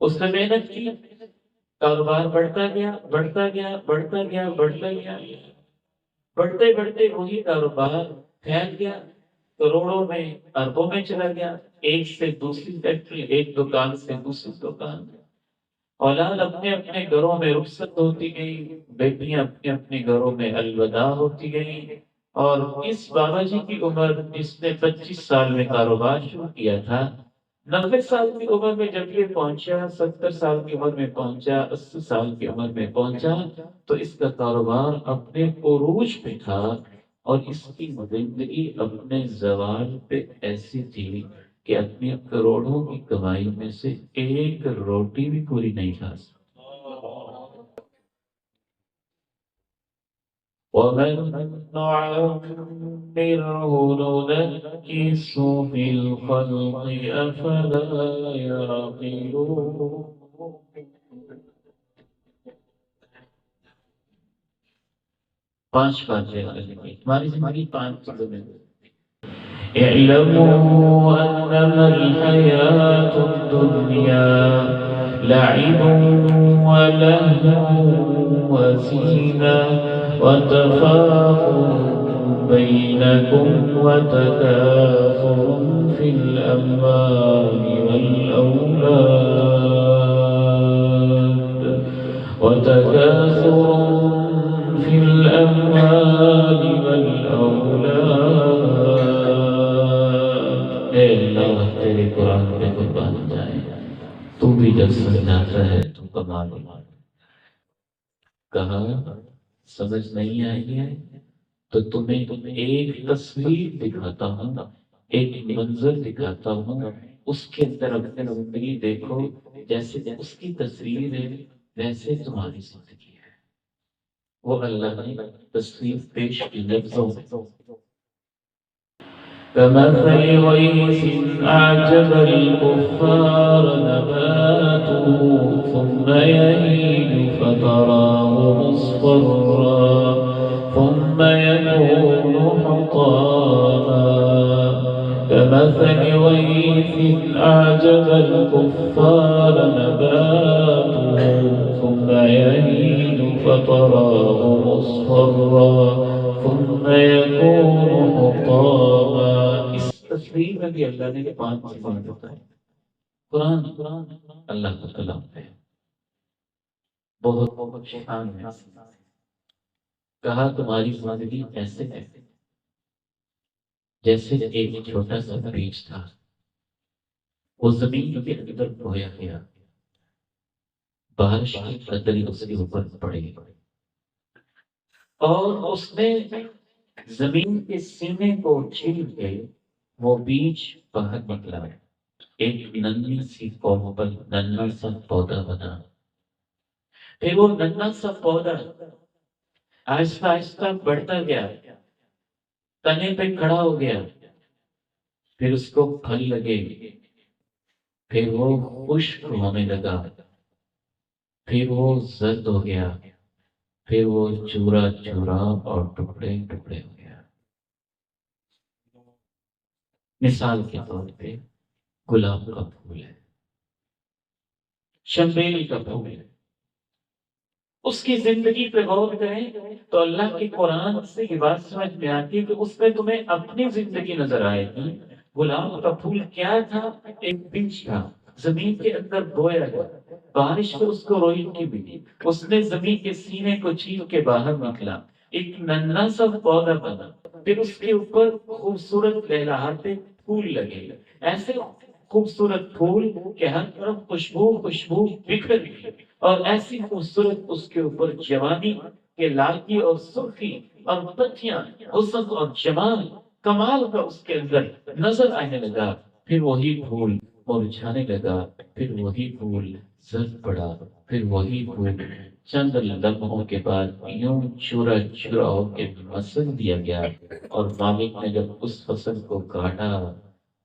اس نے محنت کی، کاروبار بڑھتا گیا بڑھتا گیا بڑھتا گیا بڑھتا گیا، بڑھتے بڑھتے وہی کاروبار پھیل گیا، کروڑوں میں اربوں میں چلا گیا، ایک سے دوسری فیکٹری، ایک دکان سے دوسری دکان، اولاد اپنے اپنے گھروں میں رخصت ہوتی گئی، بیٹیاں اپنے اپنے گھروں میں الوداع ہوتی گئی، اور اس بابا جی کی عمر جس نے 25 سال میں کاروبار شروع کیا تھا، 90 سال کی عمر میں جب یہ پہنچا، 70 سال کی عمر میں پہنچا، 80 سال کی عمر میں پہنچا، تو اس کا کاروبار اپنے عروج پہ تھا، اور اس کی زندگی اپنے زوال پہ ایسی تھی کہ اپنی کروڑوں کی کمائی میں سے ایک روٹی بھی پوری نہیں کھا سکتا۔ وَمَن نُعَمِّرْهُ نُنَكِّسْهُ فِي الْخَلْقِ أَفَلَا يَعْقِلُونَ۔ پانچ باتیں ہماری زندگی 5 چیزوں میں اعلموا انما الحياة الدنيا لعب ولهو وزينة وتفاخر بينكم وتكاثر في الأموال والأولاد وتكاثر في الأموال والأولاد۔ اے اللہ تیرے قرآن پہ قربان جائے، تو بھی جب سمجھاتا ہے تو کمال کہا سمجھ نہیں آئی ہے تو تمہیں ایک تصویر دکھاتا ہوں، ایک منظر دکھاتا ہوں، اس کے اندر اپنی زندگی دیکھو، جیسے اس کی تصویر ہے ویسے تمہاری زندگی ہے۔ وہ اللہ نے تصویر پیش کی لفظوں كمثل غيث أعجب الكفار نباته ثم يهيج فتراه مصفرا ثم يكون حطاما كمثل غيث أعجب الكفار نباته ثم يهيج فتراه مصفرا ثم يكون حطاما۔ اس تصویر میں بھی اللہ نے 5 صفات بتائی۔ قرآن اللہ کا کلام ہے، بہت بہت شان ہے۔ کہا تمہاری زندگی ایسے ہے جیسے ایک چھوٹا سا بیج تھا، وہ زمین کے اندر بویا گیا، بارش کی قطریں اس کے اوپر پڑے اور اس نے زمین کے سینے کو چھیل کے وہ بیج باہر نکلا، ایک ننھی سی کومل ننھا سا پودا بنا۔ پھر وہ ننھا سا پودا آہستہ آہستہ بڑھتا گیا، تنے پہ کھڑا ہو گیا، پھر اس کو پھل لگے، پھر وہ خشک ہونے لگا، پھر وہ زرد ہو گیا، پھر وہ چورا چورا اور ٹکڑے ٹکڑے ہو گیا۔ مثال کے طور پہ گلاب کا پھول ہے، شمبیل کا پھول ہے، اس کی زندگی پہ غور کریں تو اللہ کے قرآن سے یہ بات سمجھ میں آتی ہے کہ اس میں تمہیں اپنی زندگی نظر آئے گی۔ گلاب کا پھول کیا تھا؟ ایک بیج تھا، زمین کے اندر بویا گیا، بارش سے اس کو روشنی ملی، اس نے زمین کے سینے کو چھین کے باہر نکلا، ایک ننھا سا پودا بنا، پھر اس کے اوپر خوبصورت لہلاتے پھول لگے، ایسے خوبصورت پھول کہ ہر طرف خوشبو خوشبو بکھر گئی، اور ایسی خوبصورت اس کے اوپر جوانی کے لاکی اور سرخی اور پتیاں، حسن اور جمال کمال کا اس کے اندر نظر آنے لگا۔ پھر وہی پھول مرجھانے لگا، پھر وہی پھول زرد پڑا، پھر وہی پھول چند لمحوں کے بعد یوں چورا چورا ہو کے مسل دیا گیا، اور مالک نے جب اس فصل کو کاٹا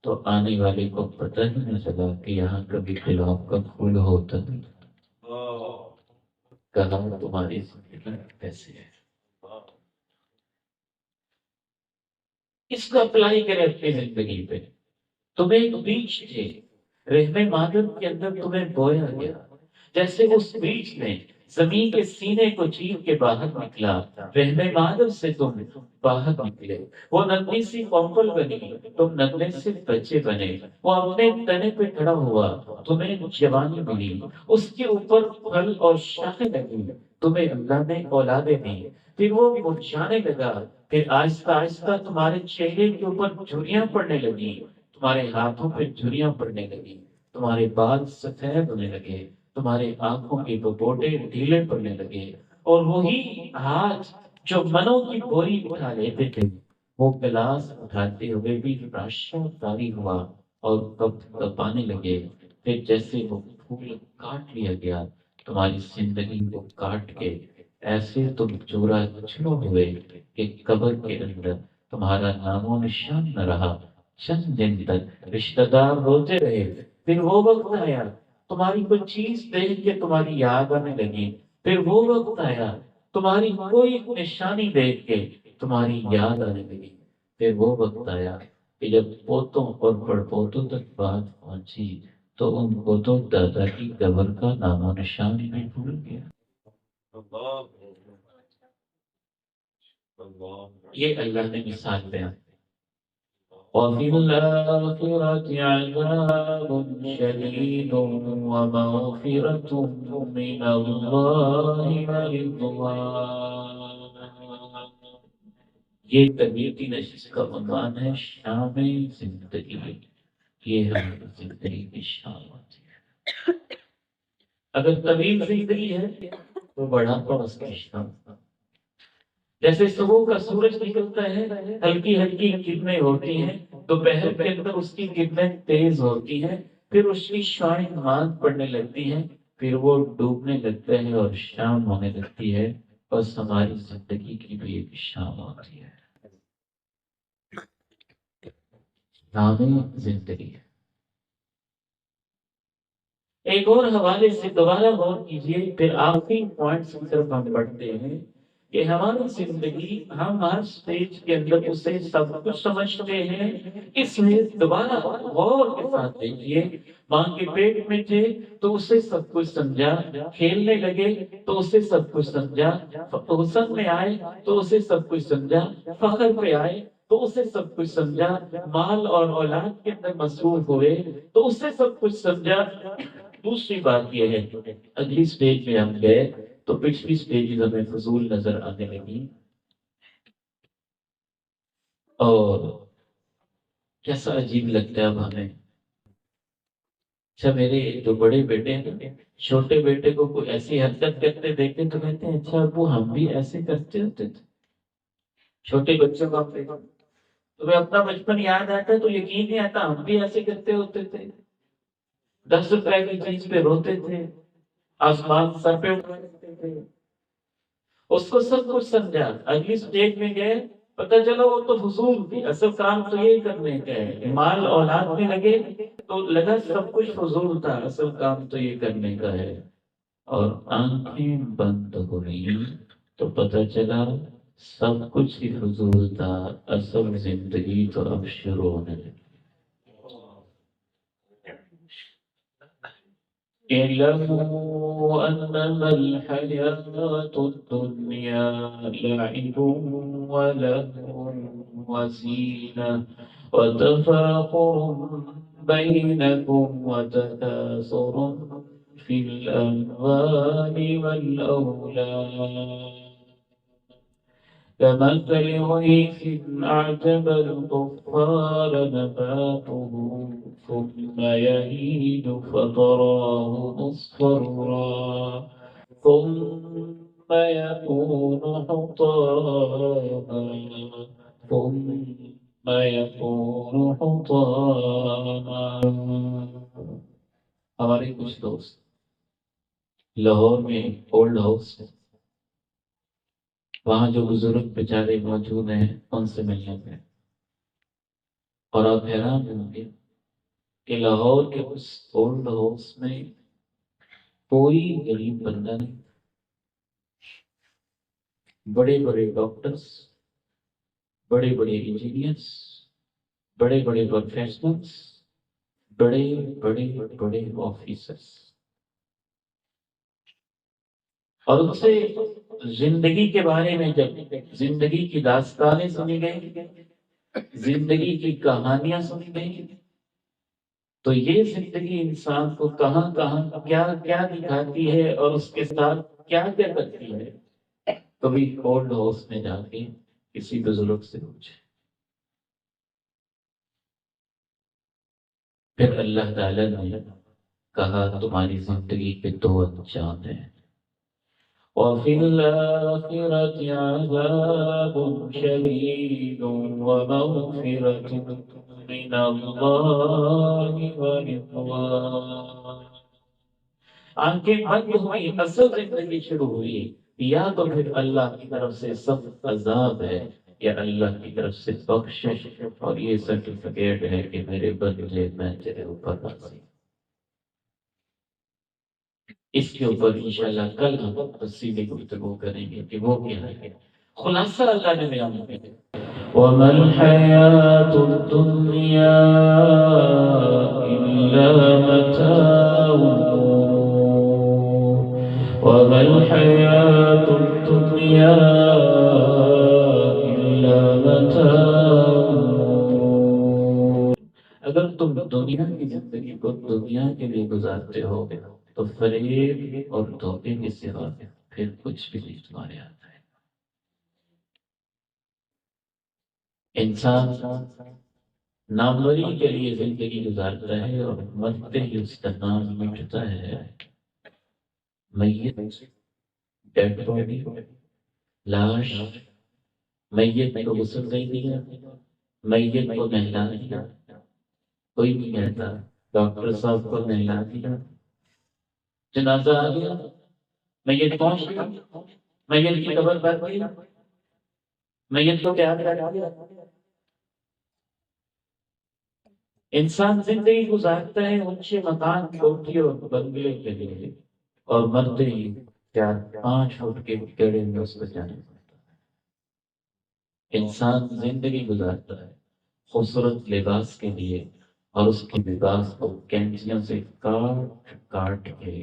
تو آنے والے کو پتہ ہی نہ چلا کہ یہاں کبھی گلاب کا پھول ہوتا تھا۔ کہا تمہاری زندگی کیسے ہے؟ اس کو اپلائی کرے اپنی زندگی پہ۔ تمہیں ایک بیج تھے، رحم مادر کے اندر تمہیں بویا گیا، جیسے اس بیج نے زمین کے سینے کو چیر کے باہر نکلا، رحم مادر سے تم باہر نکلے، وہ ننھی سی پمپل بنی، تم ننھے سے بچے بنے، وہ اپنے تنے پہ کھڑا ہوا، تمہیں جوانی ملی، اس کے اوپر پھل اور شاخیں لگی، تمہیں اللہ نے اولادیں دی، پھر وہ مرجھانے لگا، پھر آہستہ آہستہ تمہارے چہرے کے اوپر جھریاں پڑنے لگی، تمہارے ہاتھوں پہ جھریاں پڑنے لگی، تمہارے بال سفید ہونے لگے، تمہارے آنکھوں کے بوٹے ڈھیلے پڑنے لگے، اور وہی ہاتھ جو منوں کی بوری اٹھا لیتے تھے وہ گلاس اٹھاتے ہوئے بھی راشا طاری ہوا اور کپ کپانے لگے۔ پھر جیسے وہ پھول کاٹ لیا گیا، تمہاری زندگی کو کاٹ کے ایسے تم چورا چرو ہوئے کہ قبر کے اندر تمہارا نام و نشان نہ رہا۔ چند دن تک رشتہ دار روتے رہے، پھر وہ وقت آیا تمہاری کوئی چیز دیکھ کے تمہاری یاد آنے لگی، پھر وہ وقت آیا تمہاری کوئی نشانی دیکھ کے تمہاری یاد آنے لگی، پھر وہ وقت آیا کہ جب پوتوں اور بڑ پوتوں تک بات پہنچی تو ان کو تو دادا کی قبر کا نام و نشان بھی بھول گیا۔ یہ اللہ نے مثال بیان۔ وفي الآخرة عذاب شديد ومغفرة من الله ورضوان۔ یہ تربیت کی نشست کا عنوان ہے شام زندگی۔ یہ ہماری زندگی کی شام ہوتی ہے۔ اگر طویل زندگی ہے تو بڑھاپا اس کی شام، جیسے صبح کا سورج نکلتا ہے ہلکی ہلکی کرنیں ہوتی ہیں، دوپہر کے اندر اس کی کرنیں تیز ہوتی ہیں، پھر اس کی شعاعیں ماند پڑنے لگتی ہیں، پھر وہ ڈوبنے لگتا ہے اور شام ہونے لگتی ہے، بس ہماری زندگی کی بھی ایک شام ہوتی ہے، نام زندگی ہے۔ ایک اور حوالے سے دوبارہ غور کیجیے، پھر آخری پوائنٹ کی طرف ہم بڑھتے ہیں کہ ہماری زندگی ہم ہر سٹیج کے اندر اسے سب کچھ سمجھتے ہیں، اس میں دوبارہ غور کے ساتھ دیکھیے۔ ماں کے پیٹ میں تھے تو اسے سب کچھ سمجھا، کھیلنے لگے تو اسے سب کچھ سمجھا، حسن میں آئے تو اسے سب کچھ سمجھا، فخر پہ آئے تو اسے سب کچھ سمجھا، مال اور اولاد کے اندر مصروف ہوئے تو اسے سب کچھ سمجھا۔ دوسری بات یہ ہے، اگلی سٹیج میں ہم گئے تو پچھلی سٹیج ہمیں فضول نظر آنے لگی، اور کیسا عجیب لگتا ہے اب ہمیں۔ اچھا میرے جو بڑے بیٹے ہیں چھوٹے بیٹے کو کوئی ایسی حرکت کرتے دیکھتے تو کہتے ہیں اچھا ابو ہم بھی ایسے کرتے ہوتے تھے۔ چھوٹے بچوں کا تمہیں اپنا بچپن یاد آتا ہے تو یقین نہیں آتا ہم بھی ایسے کرتے ہوتے تھے، 10 روپے کی چیز پہ روتے تھے، آسمان سر پہ اٹھا لیتے تھے۔ اس کو سب کچھ سمجھا، اگلی سٹیج میں گئے پتہ چلا وہ تو فضول تھی، اصل کام تو یہ کرنے کا ہے، مال اولاد میں لگے تو لگا سب کچھ فضول تھا، اصل کام تو یہ کرنے کا ہے، اور آنکھیں بند ہوئی تو پتہ چلا سب کچھ ہی فضول تھا، اصل زندگی تو اب شروع ہونے لگی۔ اعلموا انما الحياة الدنيا لعب ولهو وزينة وتفاخر بينكم وتكاثر في الأموال والأولاد كمثل غيث أعجب الكفار نباته ثم يهيج فتراه مصفرا ثم يكون حطاما ثم يكون حطاما. ہمارے کچھ دوست لاہور میں اولڈ ہاؤس ہے، وہاں جو بزرگ بیچارے موجود ہیں ان سے ملنے گئے، اور آپ حیران ہوں گے کہ لاہور کے اس اولڈ ہاؤس میں کوئی غریب بندہ نہیں، بڑے بڑے ڈاکٹرز، بڑے بڑے انجینئرس، بڑے بڑے پروفیشنلز، بڑے بڑے بڑے آفیسرس، اور ان سے زندگی کے بارے میں جب زندگی کی داستانیں سنی گئی، زندگی کی کہانیاں سنی گئی، تو یہ زندگی انسان کو کہاں کہاں کیا کیا دکھاتی ہے اور اس کے ساتھ کیا کیا کرتی ہے. کبھی اولڈ ہاؤس میں جا کے کسی بزرگ سے پوچھے. پھر اللہ تعالیٰ نے کہا تمہاری زندگی کے دو انجام ہیں، وَفِي الْآخِرَةِ عَذَابٌ شَدِيدٌ وَمَغْفِرَةٌ مِّنَ اللَّهِ وَرِضْوَانٌ. آنکھیں بند ہوئی، اصل زندگی شروع ہوئی، یا تو پھر اللہ کی طرف سے سخت عذاب ہے، یا اللہ کی طرف سے بخشش اور یہ سرٹیفکیٹ ہے کہ میرے بدلے میں تیرے اوپر راضی. اس کے اوپر انشاءاللہ کل ہم تفصیلی گفتگو کریں گے کہ وہ کیا ہے. خلاصہ اللہ نے بیان کیا، وَمَا الْحَيَاةُ الدُّنْيَا إِلَّا مَتَاعُ الْغُرُورِ. وَمَا الْحَيَاةُ الدُّنْيَا إِلَّا مَتَاعُ الْغُرُورِ. اگر تم دنیا کی زندگی کو دنیا کے لیے گزارتے ہو تو فریب اور دھوکے کے سوا پھر کچھ بھی نہیں تمہارے آتا ہے. انسان ناموری کے لیے زندگی گزارتا ہے اور مرتے ہی اس کا نام مٹتا ہے. میت، ڈیڈ باڈی، لاش، میت کو غسل نہیں دیا، میت کو نہلا دیا، کوئی نہیں کہتا ڈاکٹر صاحب کو نہلا دیا، جنازہ آ گیا، میت پہنچ گیا، میت کی قبر پر گئی، میت کو کیا کر دیا. انسان زندگی گزارتا ہے اونچے مکان، کوٹھی اور بنگلے کے لیے، اور مرتے ہی 4-5 فٹ کے گڑھے میں اس کو جانا پڑتا ہے. انسان زندگی گزارتا ہے خوبصورت لباس کے لیے، اور اس کے لباس کو کینچیوں سے کاٹ کاٹ کے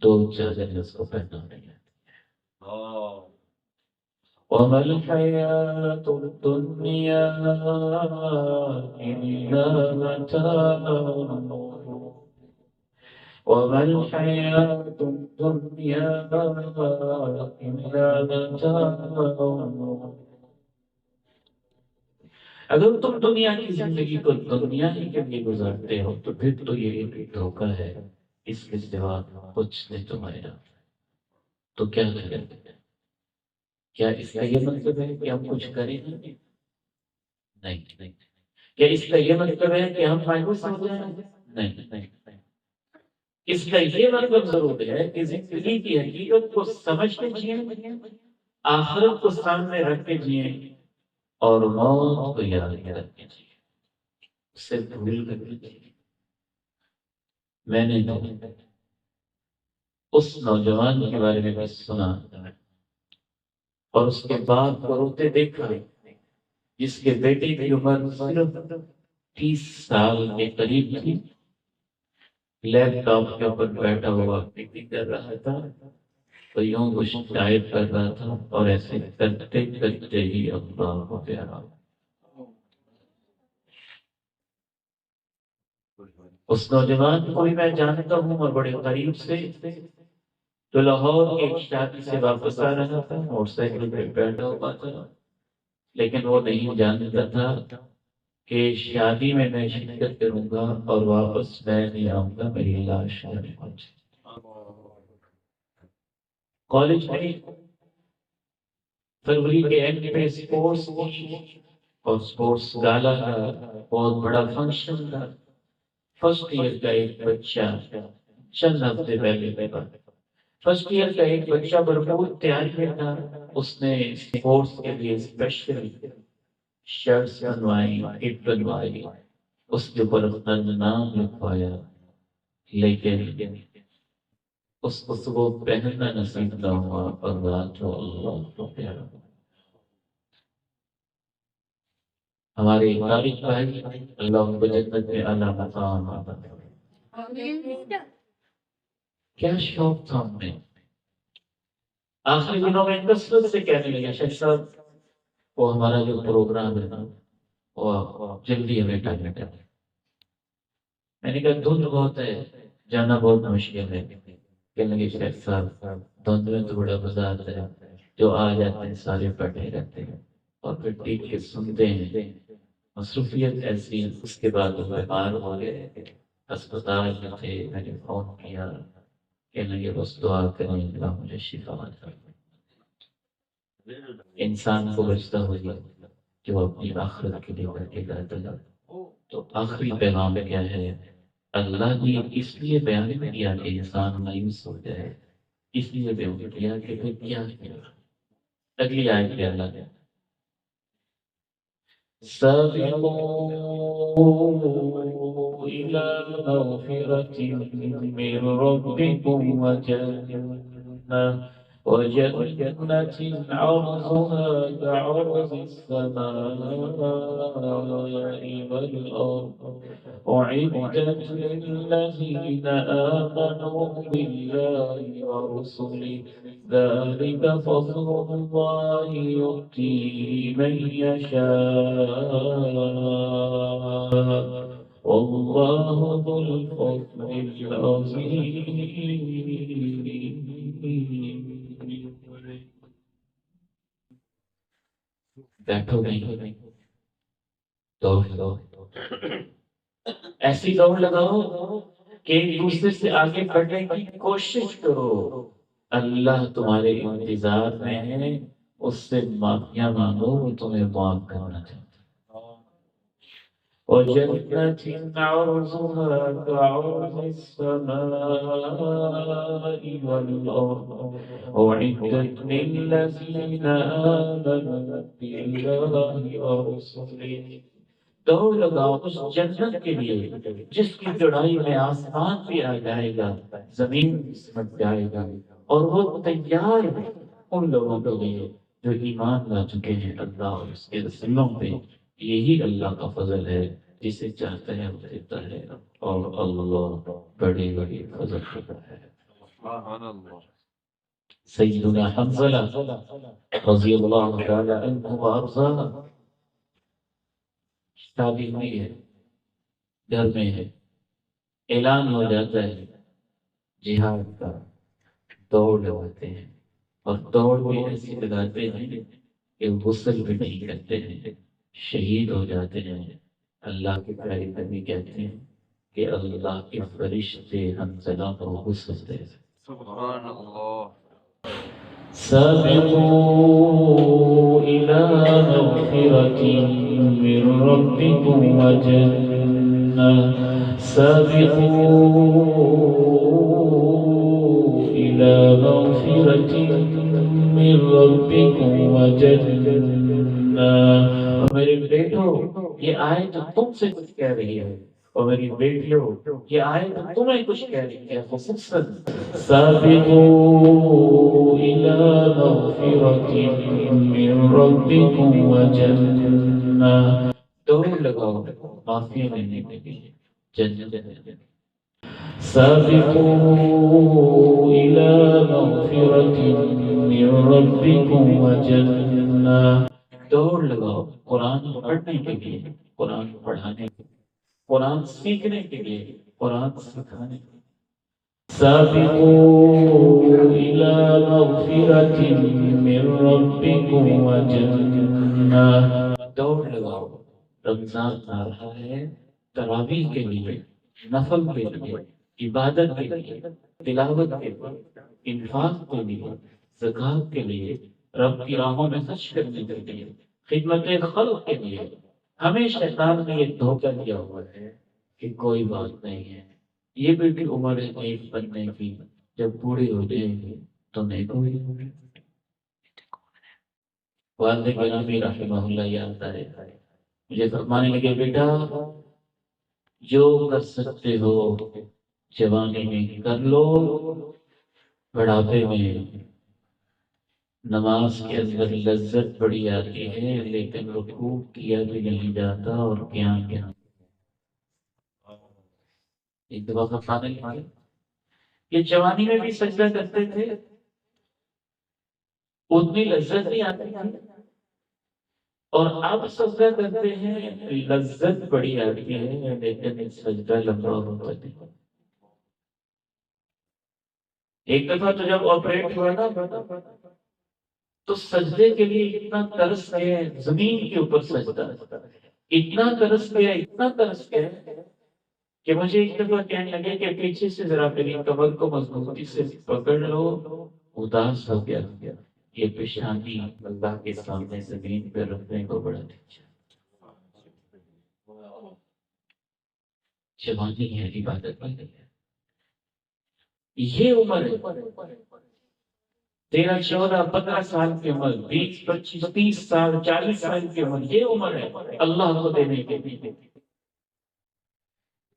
2 چادریں اس کو پہنانے ہیں. وَمَا الْحَيَاةُ الدُّنْيَا إِلَّا مَتَاعُ الْغُرُورِ. وَمَا الْحَيَاةُ الدُّنْيَا إِلَّا مَتَاعُ الْغُرُورِ. اگر تم دنیا کی زندگی کو دنیا ہی کے لیے گزارتے ہو تو پھر تو یہ ایک دھوکہ ہے، اس کے سوا کچھ نہیں تمہارے رہا. تو کیا کریں؟ کیا اس کا یہ مطلب ہے کہ ہم کچھ کریں؟ نہیں. کیا اس کا یہ مطلب ہے کہ ہم مایوس ہو جائیں؟ نہیں. اس کا یہ مطلب ضرور ہے کہ زندگی کی حقیقت کو سمجھ کے جئیں، آخرت کو سامنے رکھ کے جئیں، اور موت کو یاد رکھ کے جئیں، اسے بھول کر کے جئیں. میں نے اس نوجوان کے بارے میں بھی سنا اور اس کے باپ کو روتے دیکھا، جس کے بیٹے کی عمر صرف 30 سال کے قریب تھی. لیپ ٹاپ کے اوپر بیٹھا ہوا ٹی کر رہا تھا، تو یوں کچھ ٹائپ کر رہا تھا، اور ایسے کرتے کرتے ہی اللہ کو پیارا. اس نوجوان کو بھی میں جانتا ہوں اور بڑے قریب سے. تو لاہور ایک شادی سے واپس آ رہا تھا، موٹر سائیکل پہ بیٹھا ہوا تھا، لیکن وہ نہیں جانتا تھا کہ شادی میں شرکت کروں گا اور واپس میں نہیں آؤں گا، میری لاش آنے پہنچے۔ کالج میں فروری کے اینڈ پہ اسپورٹس کی اور اسپورٹس گالا کا بہت بڑا فنکشن تھا۔ فرسٹ ایئر کا ایک بچہ چند ہفتے پہلے پیدا، فرسٹ ایئر کا ایک بچہ بھرپور تیاری میں تھا، اس نے اسپورٹس کے لیے اسپیشل شرٹس بنوائی، کٹ بنوائی، اس کے اوپر اپنا نام لکھوایا، لیکن اس کو صبح پہننا نصیب نہ ہوا اور رات کو اللہ کو پیارا۔ ہمارے طارق بھائی اللہ ان کو جنت میں اعلیٰ مقام عطا فرمائے۔ کیا شوق تھا ہمیں، آخری دنوں میں کثرت سے کہنے لگے شیخ صاحب وہ ہمارا جو پروگرام ہے نا وہ جلدی ہمیں ٹائم ہے۔ میں نے کہا دھند بہت ہے، جانا بہت مشکل ہے۔ کہنے لگے شیخ صاحب دھند میں تو بڑا مزہ آتا ہے، جو آ جاتے ہیں سارے بیٹھے رہتے ہیں اور پھر ٹھیک کے سنتے ہیں۔ مصروفیت ایسی، اس کے بعد وہ بیمار ہو گئے، اسپتال میں تھے، میں نے فون کیا، کہنے لگے بس دعا کریں اللہ مجھے شفا عطا فرمائے۔ انسان کو بچتا ہو گیا کہ وہ اپنی آخرت کے لیے بیٹھے گا۔ تو آخری پیغام کیا ہے؟ اللہ نے اس لیے بیان کیا کہ انسان مایوس ہو جائے، اس لیے بیان کیا کہ پھر کیا کیا۔ اگلی آیت پہ اللہ نے سابقوا إلى مغفرة من ربكم وجنة عرضها كعرض السماء والأرض أعدت للذين آمنوا بالله ورسله ذلك فضل الله يؤتيه من يشاء والله ذو الفضل العظيم۔ بیٹھو نہیں، دوڑ ایسی دوڑ لگاؤ کہ ایک دوسرے سے آگے بڑھنے کی کوشش کرو۔ اللہ تمہارے انتظار میں ہے، اس سے معافیاں مانگو، وہ تمہیں معاف کرنا چاہتا ہے۔ وَجَنَّةٍ عَرْضُهَا كَعَرْضِ السَّمَاءِ وَالْأَرْضِ أُعِدَّتْ لِلَّذِينَ آمَنُوا بِاللَّهِ وَرُسُلِهِ۔ دوڑ لگاؤ اس جنت کے لیے جس کی چڑھائی میں آسمان بھی آ جائے گا، زمین بھی سمٹ جائے گا، اور وہ تیار ہے ان لوگوں کے لیے جو ایمان لا چکے ہیں اللہ اور اس کے رسولوں پہ۔ یہی اللہ کا فضل ہے، جسے چاہتا ہے وہ دیتا ہے، اور اللہ بڑے بڑے فضل کرتا ہے۔ سیدنا حنظلہ رضی اللہ تعالی عنہ وارضاہ، شادی ہوئی ہے، گھر میں ہے، اعلان ہو جاتا ہے جہاد کا، دوڑ لگاتے ہیں، اور دوڑ بھی ایسی لگاتے ہیں کہ غسل بھی نہیں کرتے ہیں، شہید ہو جاتے ہیں۔ اللہ کے پیارے نبی کہتے ہیں کہ اللہ کے فرشتے حنظلہ کو غسل دے۔ سبحان اللہ۔ سابقوا إلى مغفرة من ربكم وجنة سابقوا إلى مغفرة من ربكم وجنة۔ میرے بیٹو یہ آیت تم سے کچھ کہہ رہی ہے، اور میری بیٹیوں یہ آیت تمہیں کچھ کہہ رہی ہے، خصوصاً سابقوا إلى مغفرة من ربكم وجنة، دوڑ لگاؤ معافی لینے کے لیے، جنت۔ سابقوا إلى مغفرة من ربكم وجنة، دوڑ لگاؤ قرآن پڑھنے کے لیے، قرآن پڑھانے کے لیے، قرآن سیکھنے کے لیے، قرآن سکھانے کے لیے۔ سابقوا إلى مغفرة من ربكم وجنة. دوڑ لگاؤ، رمضان آ رہا ہے تراویح کے لیے، نفل کے لیے، عبادت کے لیے، تلاوت کے لیے، انفاق کے لیے، زکات کے لیے، رب کی راہوں میں خرچ کرنے کے لیے، خدمت خلق کے لیے. ہمیں شیطان نے یہ دھوکہ دیا ہوا ہے کہ کوئی بات نہیں ہے، یہ بھی عمر ہے ایک بننے کی، جب بوڑھی ہو جائے گی تو نہیں کوئی ہوگی. والد گرامی رحمہ اللہ یاد آئے مجھے فرمانے لگے، بیٹا جو کر سکتے ہو جوانی میں کر لو، بڑھاپے میں نماز کے اندر لذت بڑی آتی ہے لیکن رکوع کیا بھی نہیں جاتا اور کیا ایک دفعہ فرمانے لگے یہ جوانی میں بھی سجدہ کرتے تھے، اتنی لذت نہیں آتی تھی، اور اب سجدہ کرتے ہیں لذت بڑی آتی ہے لیکن سجدہ لمبا ہوتا نہیں. ایک دفعہ تو جب آپریٹ ہوا نا تو سجدے کے لیے اتنا ترس گیا، زمین کے اوپر سجدہ، اتنا ترس گیا کہ مجھے ایک دفعہ کہنے لگے کہ پیچھے سے ذرا میری کمر کو مضبوطی سے پکڑ لو. اداس ہو گیا، یہ پیشانی اللہ کے سامنے زمین پہ رکھنے کو بڑا اچھا. جوانی ہے، عبادت نہیں ہے. یہ عمر ہے 13 14 15 سال کی عمر، 20 25 30 سال 40 سال کی عمر، یہ عمر ہے اللہ کو دینے کے لیے.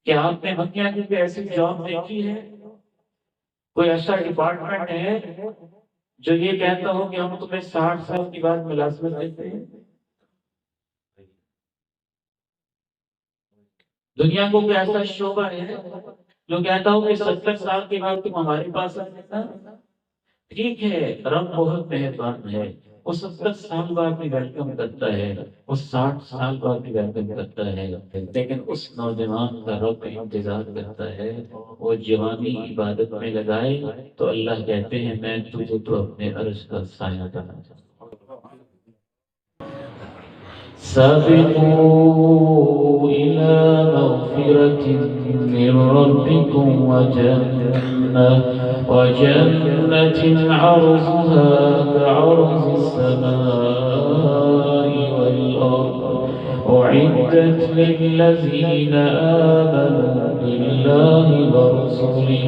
کیا آپ نے دنیا کی کوئی ایسی جاب دیکھی ہے، کوئی ایسا ڈپارٹمنٹ ہے جو یہ کہتا ہو کہ ہم تمہیں 60 سال کی بعد ملازمت دیتے ہیں؟ دنیا کو کوئی ایسا شعبہ ہے جو کہتا ہو کہ 70 سال کے بعد تم ہمارے پاس آ جاتا؟ ٹھیک ہے، رب بہت مہربان ہے، وہ 70 سال بعد بھی ویلکم کرتا ہے، وہ 60 سال بعد بھی ویلکم کرتا ہے، لیکن اس نوجوان کا رب انتظار کرتا ہے. وہ جوانی عبادت میں لگائے تو اللہ کہتے ہیں میں تجھے تو اپنے عرش کا سایہ بنا دوں. سابقوا إلى مغفرة من ربكم وجنة عرضها كعرض السماء والأرض أعدت للذين آمنوا بالله ورسله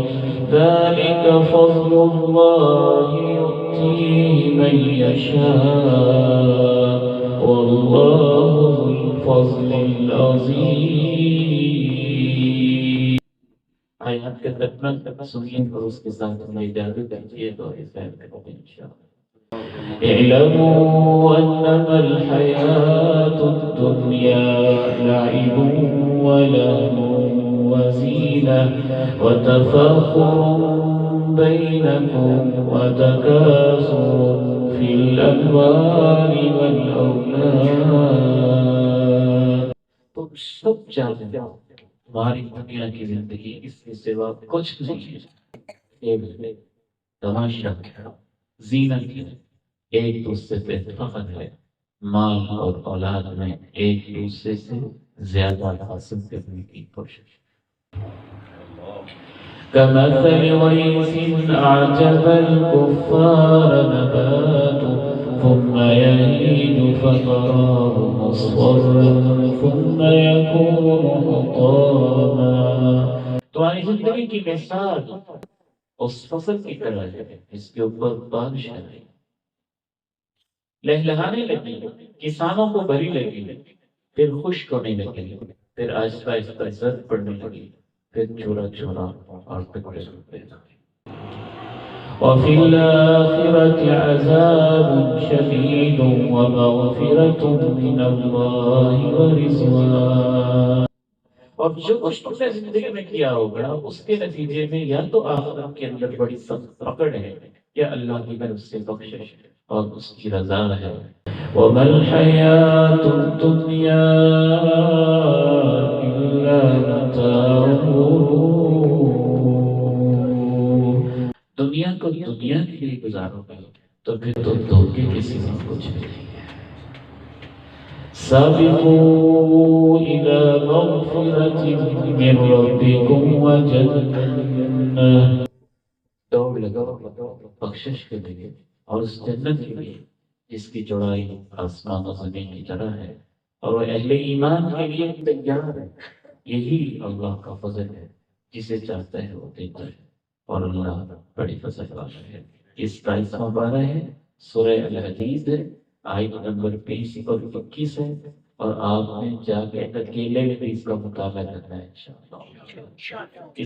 ذلك فضل الله يؤتيه من يشاء والله ذو الفضل العظيم. آیات کے ترجمہ سنیے اور اس کے ساتھ ہمیں اجازت دیجیے تو اس فہم کریں انشاءاللہ. اعلموا انما الحياة الدنيا لعب ولهو وزينة وتفاخر بينكم وتكاثر في الأموال والأولاد. تم سب جانتے ہو ہماری دنیا کی زندگی اس کے سوا کچھ نہیں ہے، ایک تماشا ہے، زینت ہے، ایک دوسرے پہ فخر ہے، مال اور اولاد میں ایک دوسرے سے زیادہ حاصل کرنے کی کوشش. كمثل غيث أعجب الكفار نباته ثم يهيج فتراه مصفرا ثم يكون حطاما. تمہاری زندگی کی مثال اس فصل کی طرح ہے جس کے اوپر بارش آئی، لہلہانے لگی، کسانوں کو بھری لگی، پھر خشک ہونے لگی، پھر آہستہ آہستہ زرد پڑنے لگی، پھر چھوڑا چھوڑا اور ٹکڑے ٹکڑے. وفي الآخرة عذاب شديد ومغفرة من الله ورضوان. اور جو کچھ تم نے زندگی میں کیا ہوگا اس کے نتیجے میں یا تو آخرت کے اندر بڑی سخت پکڑ ہے یا اللہ کی طرف سے بخشش اور اس کی رضا ہے. وما الحياة الدنيا إلا متاع الغرور. دنیا کو دنیا کے لیے گزارو گے تو پھر تو دھوکے کے سوا کچھ بھی نہیں ہے۔ سابقوا إلى مغفرة من ربكم وجنة، دوڑ لگاؤ بخشش کے لیے اور اس جنت کے لیے جس کی چوڑائی آسمان و زمین کی طرح ہے، اور وہ اہل ایمان کے لیے تیار ہے۔ یہی اللہ کا فضل ہے، جسے چاہتا ہے وہ دیتا ہے، اور اللہ بڑی فضل والا ہے۔ اس کا اس بارہ ہے، سورہ الحدید ہے، آیت نمبر 20 اور 21 ہے، اور آپ نے جا کے اکیلے بھی اس کا مطالعہ کرنا ہے انشاءاللہ۔